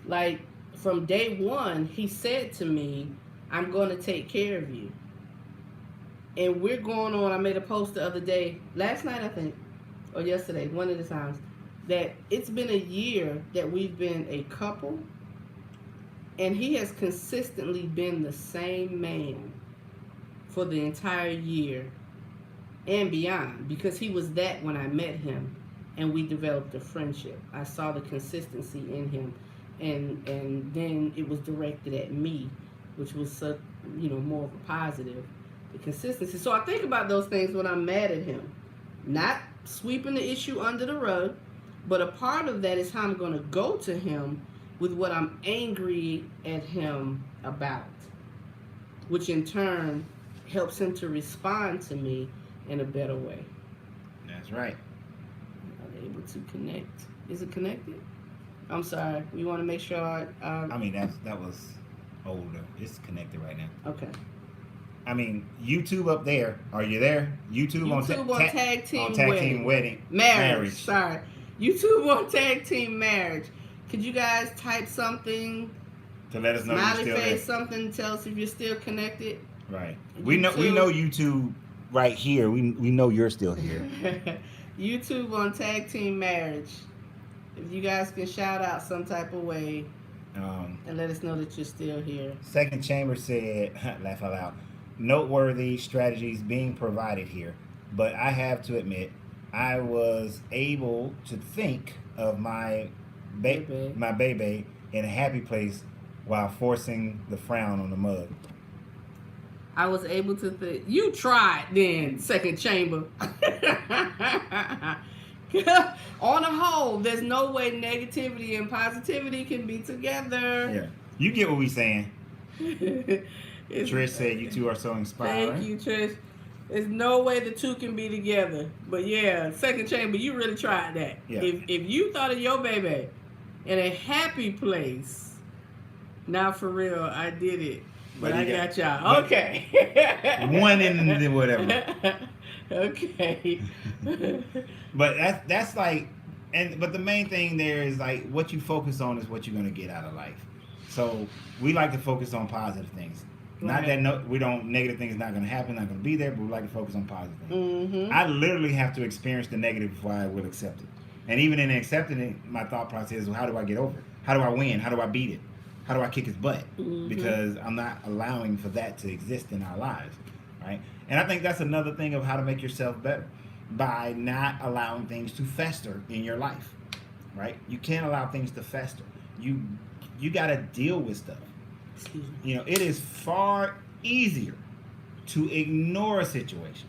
Like, from day one, he said to me, I'm going to take care of you. And we're going on, I made a post the other day, last night I think, or yesterday, one of the times, that it's been a year that we've been a couple, and he has consistently been the same man for the entire year and beyond, because he was that when I met him, and we developed a friendship. I saw the consistency in him, and then it was directed at me, which was such, more of a positive. The consistency. So I think about those things when I'm mad at him. Not sweeping the issue under the rug, but a part of that is how I'm going to go to him with what I'm angry at him about, which in turn helps him to respond to me in a better way. That's right. Are they able to connect? Is it connected? I'm sorry. We want to make sure. That was older. It's connected right now. Okay. I mean, YouTube up there. Are you there? YouTube on Tag Team Wedding. Marriage. Sorry. YouTube on Tag Team Marriage. Could you guys type something? To let us know Smiley you're still face, there. something, tell us if you're still connected. Right. We know YouTube right here. We know you're still here. YouTube on Tag Team Marriage. If you guys can shout out some type of way and let us know that you're still here. Second Chamber said, laugh out loud, noteworthy strategies being provided here, but I have to admit I was able to think of my baby in a happy place while forcing the frown on the mug. I was able to think. You tried then, Second Chamber. On a whole, there's no way negativity and positivity can be together. Yeah, you get what we saying. Trish said you two are so inspiring. Thank you, Trish. There's no way the two can be together. But yeah, second chamber, you really tried that. Yeah. If you thought of your baby in a happy place, now for real, I did it. But I got y'all. Okay. One in whatever. Okay. But that's like, but the main thing there is like what you focus on is what you're gonna get out of life. So we like to focus on positive things. Not that we don't, negative things not going to happen, not going to be there, but we like to focus on positive things. Mm-hmm. I literally have to experience the negative before I will accept it. And even in accepting it, my thought process is, well, how do I get over it? How do I win? How do I beat it? How do I kick his butt? Mm-hmm. Because I'm not allowing for that to exist in our lives, right? And I think that's another thing of how to make yourself better, by not allowing things to fester in your life, right? You can't allow things to fester. You got to deal with stuff. You know, it is far easier to ignore a situation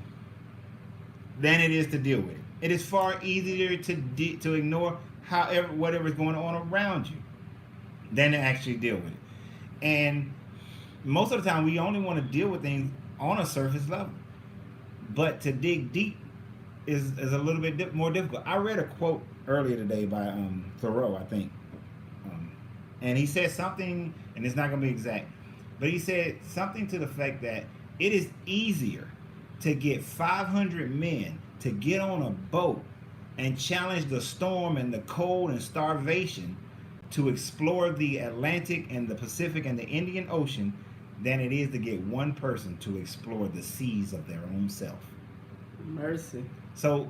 than it is to deal with it. It is far easier to ignore whatever's going on around you than to actually deal with it. And most of the time, we only want to deal with things on a surface level. But to dig deep is a little bit more difficult. I read a quote earlier today by Thoreau, I think. And he said something, and it's not going to be exact, but he said something to the fact that it is easier to get 500 men to get on a boat and challenge the storm and the cold and starvation to explore the Atlantic and the Pacific and the Indian Ocean than it is to get one person to explore the seas of their own self. Mercy. So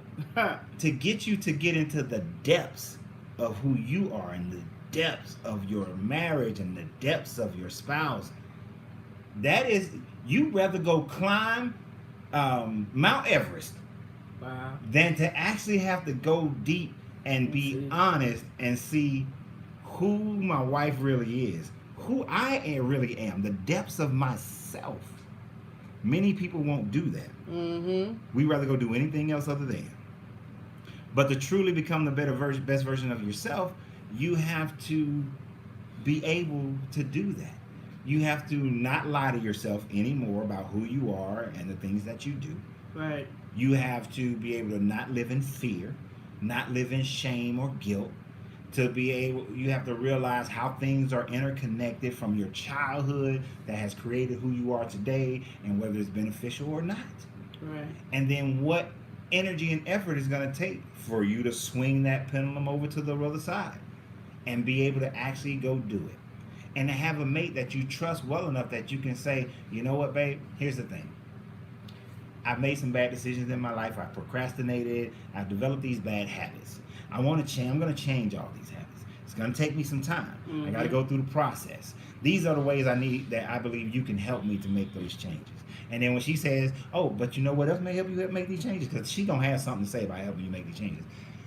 to get you to get into the depths of who you are and the depths of your marriage and the depths of your spouse, that is, you'd rather go climb Mount Everest than to actually have to go deep and be honest and see who my wife really is, who I really am, the depths of myself. Many people won't do that. Mm-hmm. We rather go do anything else other than. But to truly become the best version of yourself, you have to be able to do that. You have to not lie to yourself anymore about who you are and the things that you do. Right. You have to be able to not live in fear, not live in shame or guilt. You have to realize how things are interconnected from your childhood that has created who you are today, and whether it's beneficial or not. Right. And then what energy and effort is going to take for you to swing that pendulum over to the other side and be able to actually go do it. And to have a mate that you trust well enough that you can say, you know what, babe, here's the thing. I've made some bad decisions in my life. I've procrastinated. I've developed these bad habits. I'm going to change all these habits. It's going to take me some time. Mm-hmm. I got to go through the process. These are the ways I believe you can help me to make those changes. And then when she says, oh, but you know what else may help you make these changes? Because she don't have something to say about helping you make these changes.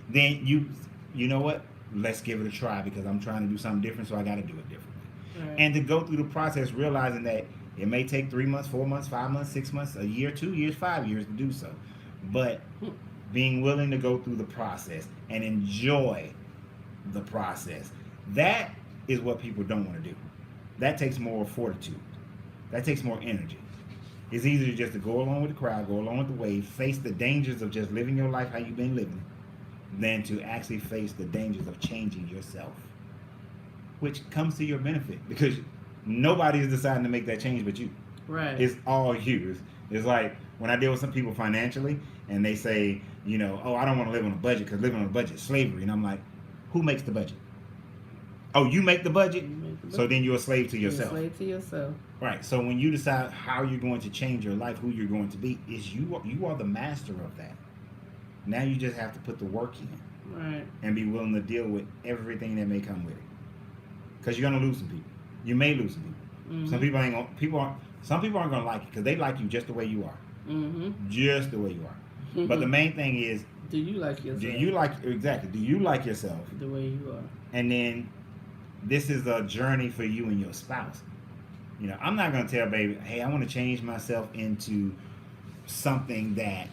Then you know what? Let's give it a try, because I'm trying to do something different, so I got to do it differently. Right. And to go through the process, realizing that it may take 3 months, 4 months, 5 months, 6 months, a year, 2 years, 5 years to do so. But being willing to go through the process and enjoy the process, that is what people don't want to do. That takes more fortitude. That takes more energy. It's easier just to go along with the crowd, go along with the wave, face the dangers of just living your life how you've been living, than to actually face the dangers of changing yourself, which comes to your benefit, because nobody is deciding to make that change but you. Right. It's all you. It's like when I deal with some people financially and they say, you know, oh, I don't want to live on a budget because living on a budget is slavery. And I'm like, who makes the budget? Oh, you make the budget? So then you're a slave to yourself. You're a slave to yourself. Right. So when you decide how you're going to change your life, who you're going to be, is you are the master of that. Now you just have to put the work in. Right. And be willing to deal with everything that may come with it. Because you're gonna lose some people. You may lose some people. Mm-hmm. Some people aren't gonna like you because they like you just the way you are. Mm-hmm. Just the way you are. Mm-hmm. But the main thing is, do you like yourself? Do you like yourself the way you are? And then this is a journey for you and your spouse. You know, I'm not gonna tell baby, hey, I want to change myself into something that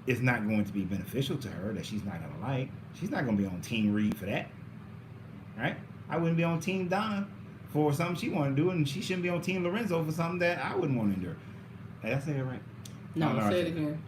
is not going to be beneficial to her, that she's not gonna like. She's not gonna be on Team Reed for that, right? I wouldn't be on Team Donna for something she want to do, and she shouldn't be on Team Larenzo for something that I wouldn't want to endure. Did I say it right? No, say it again.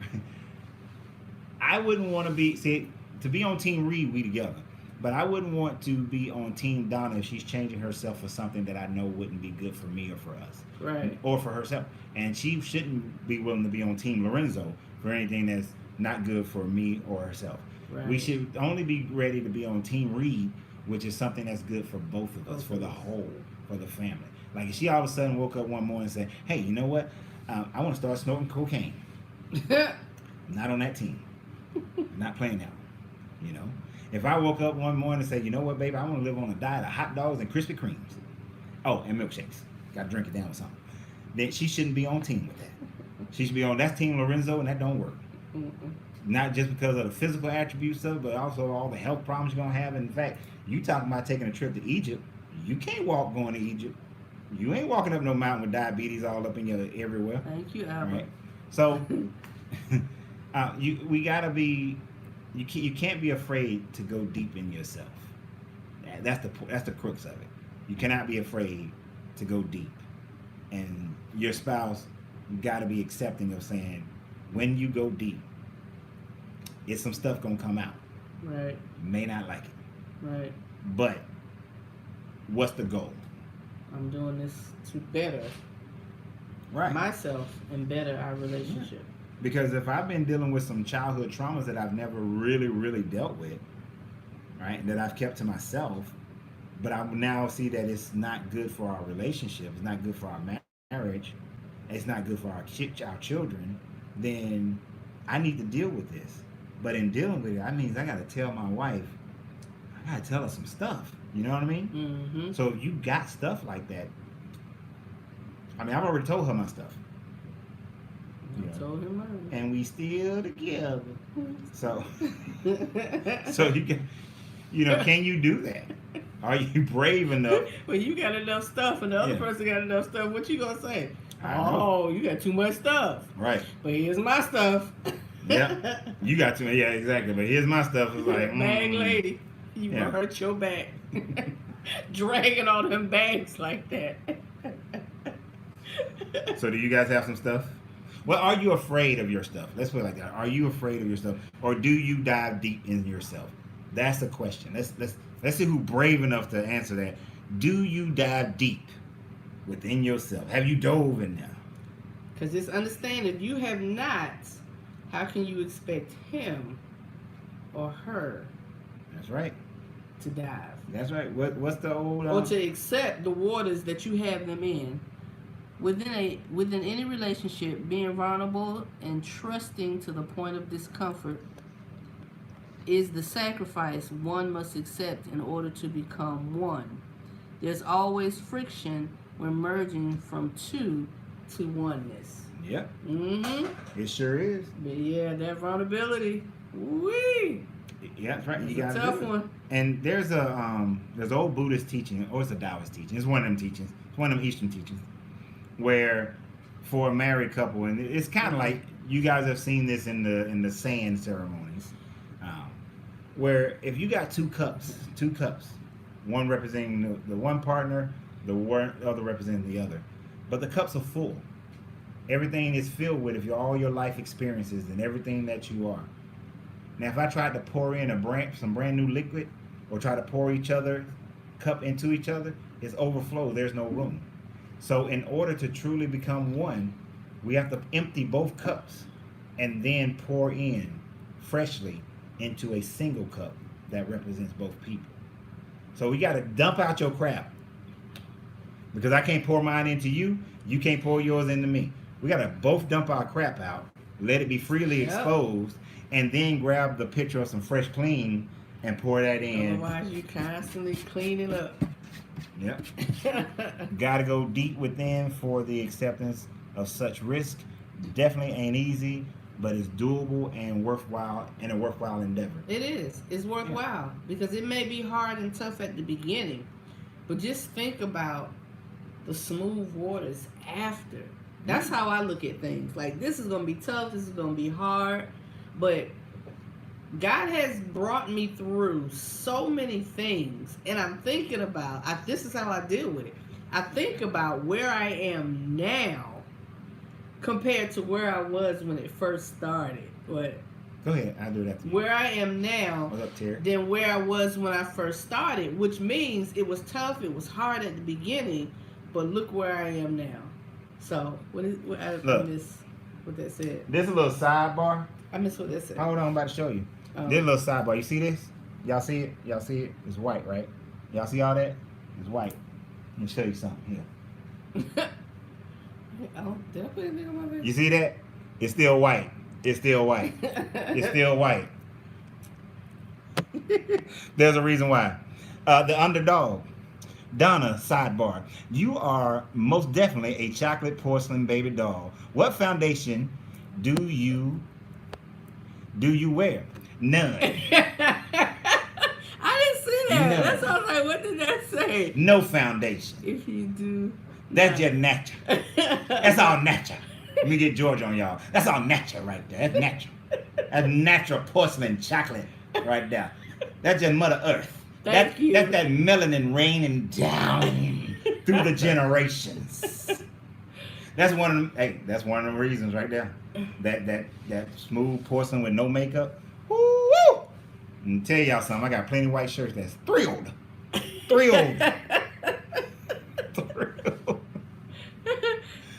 I wouldn't want to be on Team Reed, we together. But I wouldn't want to be on Team Donna if she's changing herself for something that I know wouldn't be good for me or for us. Right. Or for herself. And she shouldn't be willing to be on Team Larenzo for anything that's not good for me or herself. Right. We should only be ready to be on Team Reed, which is something that's good for both of us, for the whole, for the family. Like if she all of a sudden woke up one morning and said, hey, you know what? I want to start snorting cocaine. Not on that team. Not playing that one, you know? If I woke up one morning and said, you know what, baby, I want to live on a diet of hot dogs and Krispy Kremes. Oh, and milkshakes. Got to drink it down with something. Then she shouldn't be on team with that. She should be on, that's Team Larenzo, and that don't work. Not just because of the physical attributes of it, but also all the health problems you're going to have. And in fact, you talking about taking a trip to Egypt. You can't walk going to Egypt. You ain't walking up no mountain with diabetes all up in your everywhere. Thank you, Albert. Right? So, we got to be... You can't be afraid to go deep in yourself. That's the crux of it. You cannot be afraid to go deep. And your spouse, you got to be accepting of saying, when you go deep, it's some stuff gonna come out. Right. You may not like it. Right. But what's the goal? I'm doing this to better myself and better our relationship. Yeah. Because if I've been dealing with some childhood traumas that I've never really dealt with, right, that I've kept to myself, but I now see that it's not good for our relationship, it's not good for our marriage, it's not good for our children, then I need to deal with this. But in dealing with it, that means I got to tell my wife, I got to tell her some stuff. You know what I mean? Mm-hmm. So if you got stuff like that, I mean, I've already told her my stuff. I told him mine. And we still together. So you can, can you do that? Are you brave enough? Well, you got enough stuff, and the other person got enough stuff. What you gonna say? I know. You got too much stuff. Right. But here's my stuff. Yeah. You got too much. Yeah, exactly. But here's my stuff. It's like, bag lady, you gonna hurt your back. Dragging all them bags like that. So do you guys have some stuff? Well, are you afraid of your stuff? Let's put it like that. Are you afraid of your stuff, or do you dive deep in yourself? That's the question. Let's see who's brave enough to answer that. Do you dive deep within yourself? Have you dove in there? Because just understand, if you have not, how can you expect him or her? That's right. To dive. That's right. What's the old? Or to accept the waters that you have them in. Within any relationship, being vulnerable and trusting to the point of discomfort is the sacrifice one must accept in order to become one. There's always friction when merging from two to oneness. Yep. Mm-hmm. It sure is. But yeah, that vulnerability. Wee. Yeah, that's right. It's you got a tough one. And there's old Buddhist teaching, or it's a Taoist teaching. It's one of them teachings. It's one of them Eastern teachings, where for a married couple, and it's kind of like you guys have seen this in the sand ceremonies, where if you got two cups, one representing the one partner, the other representing the other, but the cups are full. Everything is filled with all your life experiences and everything that you are. Now, if I tried to pour in some brand new liquid, or try to pour each other cup into each other, it's overflow. There's no room. So in order to truly become one, we have to empty both cups and then pour in freshly into a single cup that represents both people. So we got to dump out your crap, because I can't pour mine into you. You can't pour yours into me. We got to both dump our crap out, let it be freely exposed, and then grab the pitcher of some fresh clean and pour that in. Otherwise, you constantly cleaning up. Yep. Got to go deep within for the acceptance of such risk. Definitely ain't easy, but it's doable and worthwhile, and a worthwhile endeavor. It is. It's worthwhile because it may be hard and tough at the beginning, but just think about the smooth waters after. That's how I look at things. Like, this is going to be tough. This is going to be hard, but God has brought me through so many things, and I'm thinking about, this is how I deal with it. I think about where I am now compared to where I was when it first started. What? Go ahead, I'll do that. Where I am now What's up, Terry? than where I was when I first started, which means it was tough, it was hard at the beginning, but look where I am now. So, what miss what that said? This is a little sidebar. I miss what that said. Hold on, I'm about to show you. Oh. This little sidebar. You see this? Y'all see it? Y'all see it? It's white, right? Y'all see all that? It's white. Let me show you something here. Oh, did I put anything on my face? You see that? It's still white. It's still white. It's still white. There's a reason why. The underdog. Donna, sidebar. You are most definitely a chocolate porcelain baby doll. What foundation do you wear? None. I didn't see that. No. That's why I was like, what did that say? No foundation. If you do. That's just natural. That's all natural. Let me get George on y'all. That's all natural right there. That's natural. That's natural porcelain chocolate right there. That's just Mother Earth. Thank you. That's that melanin raining down through the generations. That's one of them. Hey, that's one of the reasons right there. That smooth porcelain with no makeup. Woo! And tell y'all something. I got plenty of white shirts that's thrilled. Thrilled.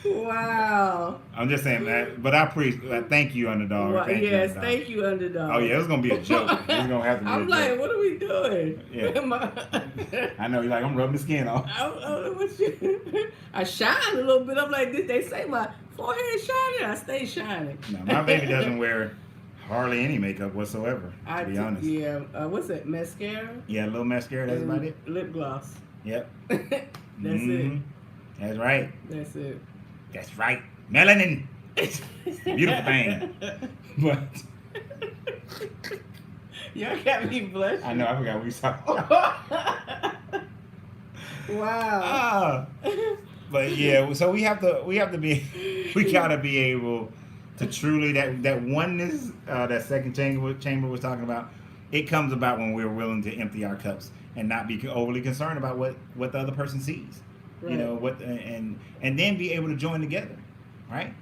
Wow. I'm just saying that, but I appreciate. Thank you, underdog. Well, Thank you, yes, underdog. thank you, underdog. Oh yeah, it's gonna be a joke. It's gonna have to be. I'm like, what are we doing? Yeah. I know you're like, I'm rubbing the skin off. I shine a little bit. I'm like, did they say my forehead shining? I stay shining. No, my baby doesn't wear hardly any makeup whatsoever. To be honest. Yeah. What's that? Mascara. Yeah, a little mascara. That's about it. Lip gloss. Yep. That's it. That's right. That's it. That's right. Melanin. Beautiful thing. But y'all got me blushing. I know. I forgot what we saw. Wow. But yeah, so we gotta be able to truly that oneness, that second chamber was talking about. It comes about when we're willing to empty our cups and not be overly concerned about what the other person sees. Right. You know what, and then be able to join together, right?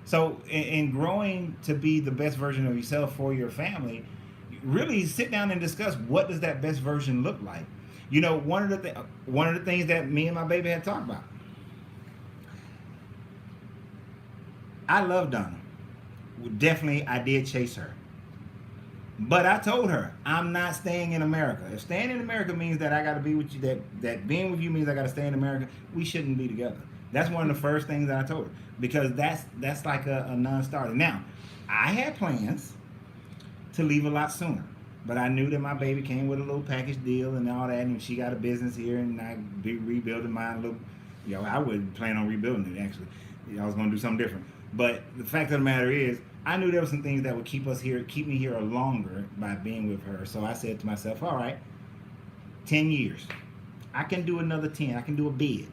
So in growing to be the best version of yourself for your family, really sit down and discuss what does that best version look like. You know, one of the things that me and my baby had talked about. I love Donna. Definitely, I did chase her. But I told her, I'm not staying in America. If staying in America means that I got to be with you, that being with you means I got to stay in America, we shouldn't be together. That's one of the first things that I told her. Because that's like a non-starter. Now, I had plans to leave a lot sooner. But I knew that my baby came with a little package deal and all that, and she got a business here, and I be rebuilding mine a little. I wouldn't plan on rebuilding it, actually. I was going to do something different. But the fact of the matter is, I knew there were some things that would keep me here longer by being with her. So I said to myself, all right, 10 years. I can do another 10. I can do a bid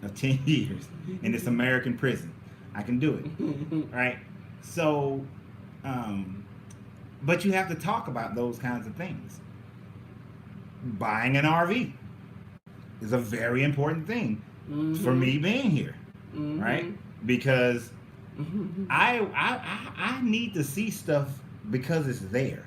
of 10 years in this American prison. I can do it. Right? So, but you have to talk about those kinds of things. Buying an RV is a very important thing for me being here. Right? Because I need to see stuff because it's there.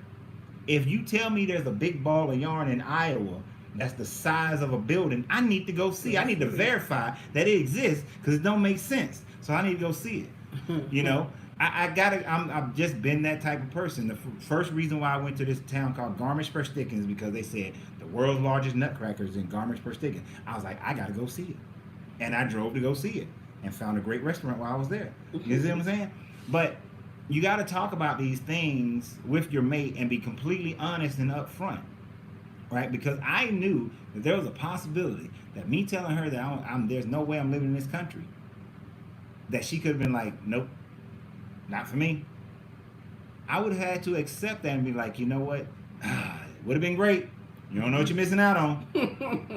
If you tell me there's a big ball of yarn in Iowa that's the size of a building, I need to go see. I need to verify that it exists because it don't make sense. So I need to go see it. You know, I've just been that type of person. The first reason why I went to this town called Garmisch-Partenkirchen is because they said the world's largest nutcrackers in Garmisch-Partenkirchen. I was like, I got to go see it. And I drove to go see it. And found a great restaurant while I was there. You see what I'm saying? But you got to talk about these things with your mate and be completely honest and upfront, right? Because I knew that there was a possibility that me telling her that there's no way I'm living in this country, that she could have been like, nope, not for me. I would have had to accept that and be like, you know what? It would have been great. You don't know what you're missing out on.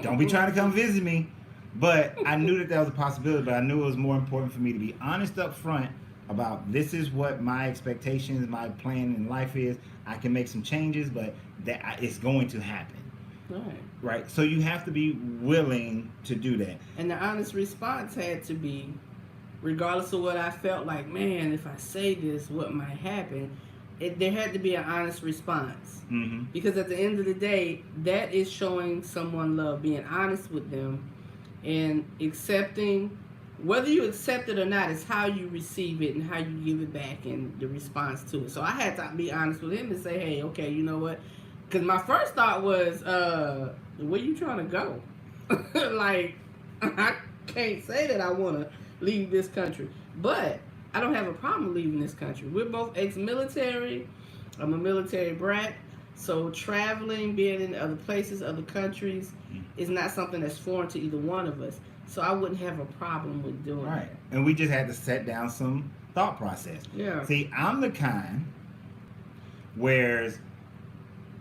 Don't be trying to come visit me. But I knew that was a possibility, but I knew it was more important for me to be honest up front about this is what my expectations, my plan in life is. I can make some changes, but that it's going to happen. Right. So you have to be willing to do that. And the honest response had to be, regardless of what I felt like, man, if I say this, what might happen? There had to be an honest response. Mm-hmm. Because at the end of the day, that is showing someone love, being honest with them and accepting. Whether you accept it or not is how you receive it and how you give it back and the response to it. So I had to be honest with him and say, hey, okay, you know what? Because my first thought was, where you trying to go? Like, I can't say that I want to leave this country. But I don't have a problem leaving this country. We're both ex-military. I'm a military brat. So traveling, being in other places, other countries, is not something that's foreign to either one of us. So I wouldn't have a problem with doing Right. that. And we just had to set down some thought process. Yeah. See, I'm the kind whereas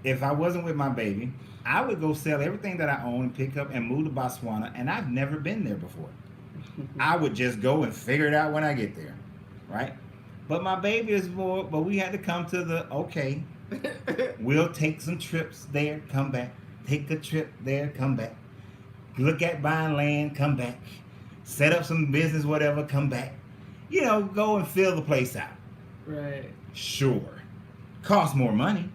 if I wasn't with my baby, I would go sell everything that I own and pick up and move to Botswana, and I've never been there before. I would just go and figure it out when I get there, right? But my baby is more, but we had to come to the, okay, we'll take some trips there, come back. Take a trip there, come back. Look at buying land, come back. Set up some business, whatever, come back. You know, go and fill the place out. Right. Sure. Cost more money.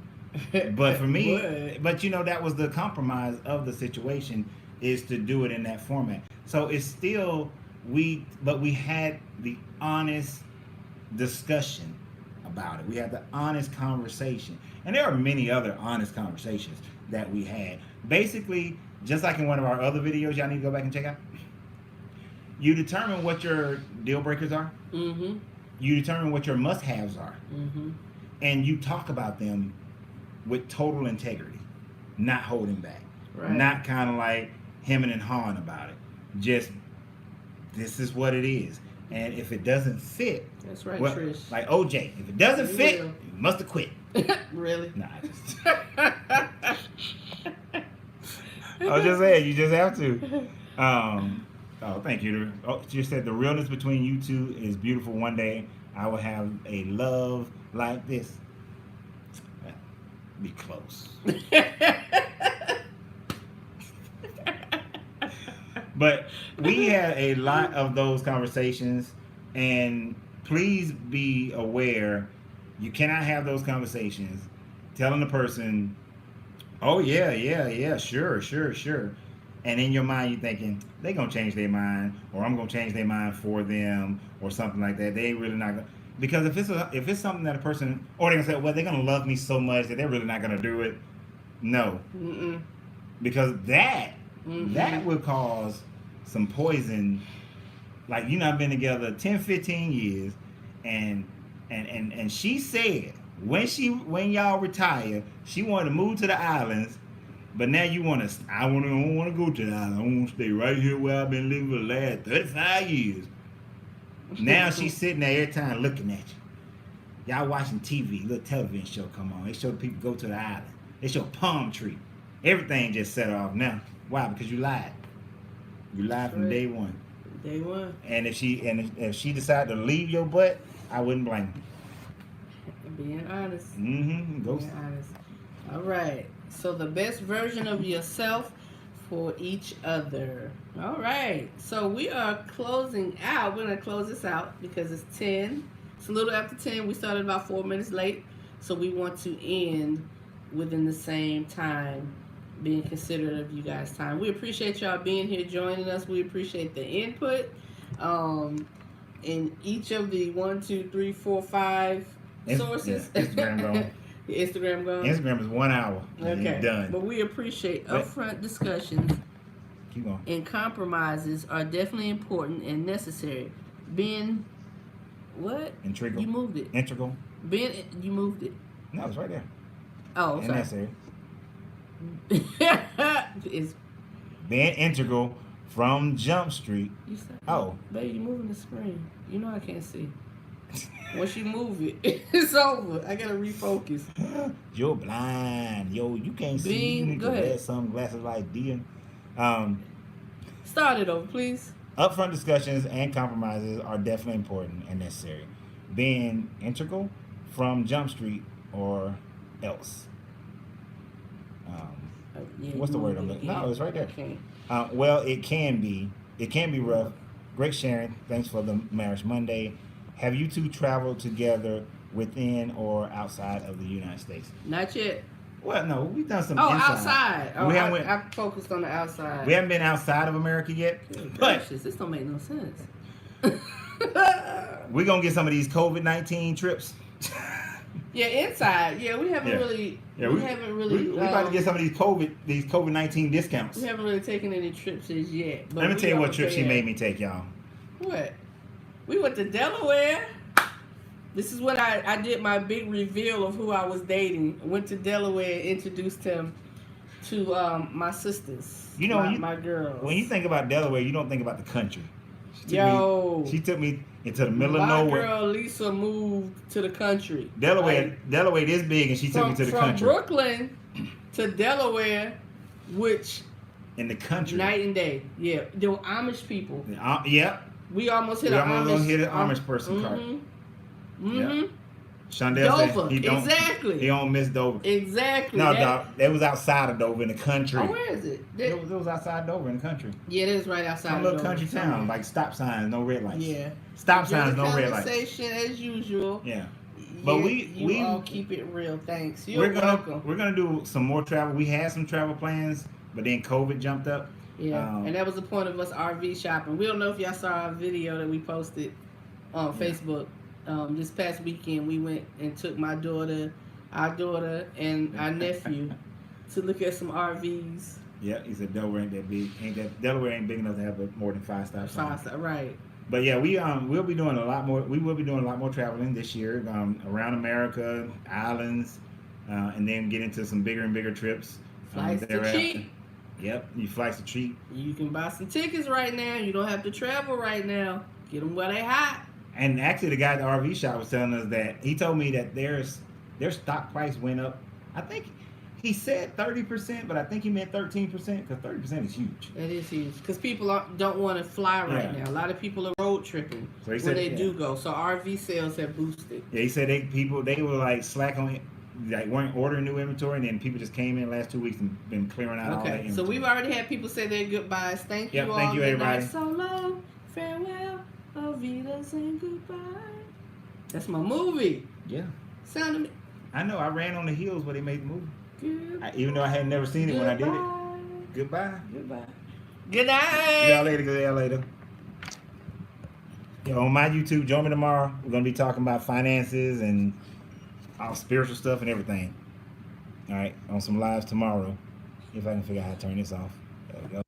But for me, but you know, that was the compromise of the situation, is to do it in that format. So it's still, we had the honest discussion about it. We had the honest conversation. And there are many other honest conversations that we had. Basically, just like in one of our other videos, y'all need to go back and check out. You determine what your deal breakers are. Mm-hmm. You determine what your must-haves are. Mm-hmm. And you talk about them with total integrity, not holding back. Right. Not kind of like hemming and hawing about it. Just, this is what it is. And if it doesn't fit, that's right, well, Trish. like OJ, if it doesn't fit, you must have quit. Really? Nah, I was just saying, you just have to. Oh, thank you. Oh, you said the realness between you two is beautiful. One day I will have a love like this. Be close. But we had a lot of those conversations, and please be aware, you cannot have those conversations telling the person, oh yeah, sure. And in your mind, you're thinking, they're going to change their mind, or I'm going to change their mind for them, or something like that. They really not going to. Because if it's something that a person, or they're going to say, well, they're going to love me so much that they're really not going to do it. No. Mm-mm. Because that would cause some poison. Like, you know, I've been together 10, 15 years, and she said, when y'all retire, she wanted to move to the islands. But now you want to, I don't want to go to the island. I want to stay right here where I've been living for the last 35 years. Now she's sitting there every time looking at you. Y'all watching TV, little television show come on. They show the people go to the island. They show palm tree. Everything just set off now. Why? Because you lied. You lied from day one. Day one. And if she decided to leave your butt, I wouldn't blame her. Being honest. Mm-hmm. Being honest. All right. So the best version of yourself for each other. All right. So we are closing out. We're going to close this out because it's 10. It's a little after 10. We started about 4 minutes late. So we want to end within the same time, being considerate of you guys' time. We appreciate y'all being here, joining us. We appreciate the input. In each of the 1, 2, 3, 4, 5 sources. Yeah, Instagram gone. The Instagram gone? Instagram is 1 hour. Okay. Done. But we appreciate upfront discussions. Keep going. And compromises are definitely important and necessary. Being what? Integral. You moved it. Integral. You moved it. No, it's right there. Oh, And sorry. that's it. It's, Being integral from Jump Street. you said, Oh. baby, you moving the screen. You know I can't see. Once you move it, it's over. I gotta refocus. You're blind. Yo, you can't see. You need go to wear ahead. sunglasses like Dion. Start it over, please. Upfront discussions and compromises are definitely important and necessary. Being integral from Jump Street or else. Yeah, What's the word I'm looking? No, it's right there. Okay. Well, it can be rough. Great sharing. Thanks for the Marriage Monday. Have you two traveled together within or outside of the United States? Not yet. Well, no, we've done some. Oh, inside. outside. Oh, We haven't I focused on the outside. we haven't been outside of America yet, Good but gracious, this don't make no sense. we're gonna get some of these COVID-19 trips. Yeah, inside. Yeah, we haven't really. Yeah, we haven't really. We about to get some of these COVID-19 discounts. We haven't really taken any trips as yet. But Let me tell you what trip she made me take, y'all. What? We went to Delaware. This is when I did my big reveal of who I was dating. I went to Delaware and introduced him to my sisters. You know, my girls. When you think about Delaware, you don't think about the country. She took me into the middle of nowhere. My girl Lisa moved to the country. Delaware this big, and she took me to the country. From Brooklyn to Delaware, which in the country, night and day. Yeah, there were Amish people. Yep. We almost hit an Amish person card. Mm-hmm. Shondell Dover. He don't miss Dover. Exactly. No, dog. That was outside of Dover in the country. Oh, where is it? It was outside Dover in the country. Yeah, it is right outside. Some little country town, like stop signs, no red lights. Yeah. Stop signs, no red lights. Conversation as usual. Yeah. But we all keep it real. Thanks. We're gonna do some more travel. We had some travel plans, but then COVID jumped up. Yeah, and that was the point of us RV shopping. We don't know if y'all saw our video that we posted on Facebook. This past weekend, we went and took our daughter, and our nephew to look at some RVs. Yeah, he said Delaware ain't that big. Delaware ain't big enough to have more than 5 stars. 5 stars, right? But yeah, we'll be doing a lot more. We will be doing a lot more traveling this year, around America, islands, and then get into some bigger and bigger trips. Flights to cheap. Yep, you flights to cheap. You can buy some tickets right now. You don't have to travel right now. Get them where they hot. And actually, the guy at the RV shop was telling us that he told me that their stock price went up. I think he said 30%, but I think he meant 13% because 30% is huge. That is huge because people don't want to fly right now. A lot of people are road tripping when they do go. So RV sales have boosted. Yeah, he said they were like slack on it. Like weren't ordering new inventory, and then people just came in the last 2 weeks and been clearing out all that inventory. So we've already had people say their goodbyes. Thank you all. Thank you, everybody. So long, farewell, auf Wiedersehen, goodbye. That's my movie. Yeah. Sound of me. I know. I ran on the heels where they made the movie. Even though I had never seen it when I did it. Goodbye. Goodbye. Good night. See y'all later. Good later. Yo, on my YouTube, join me tomorrow. We're gonna be talking about finances and all spiritual stuff and everything. All right, on some lives tomorrow. If I can figure out how to turn this off. There we go.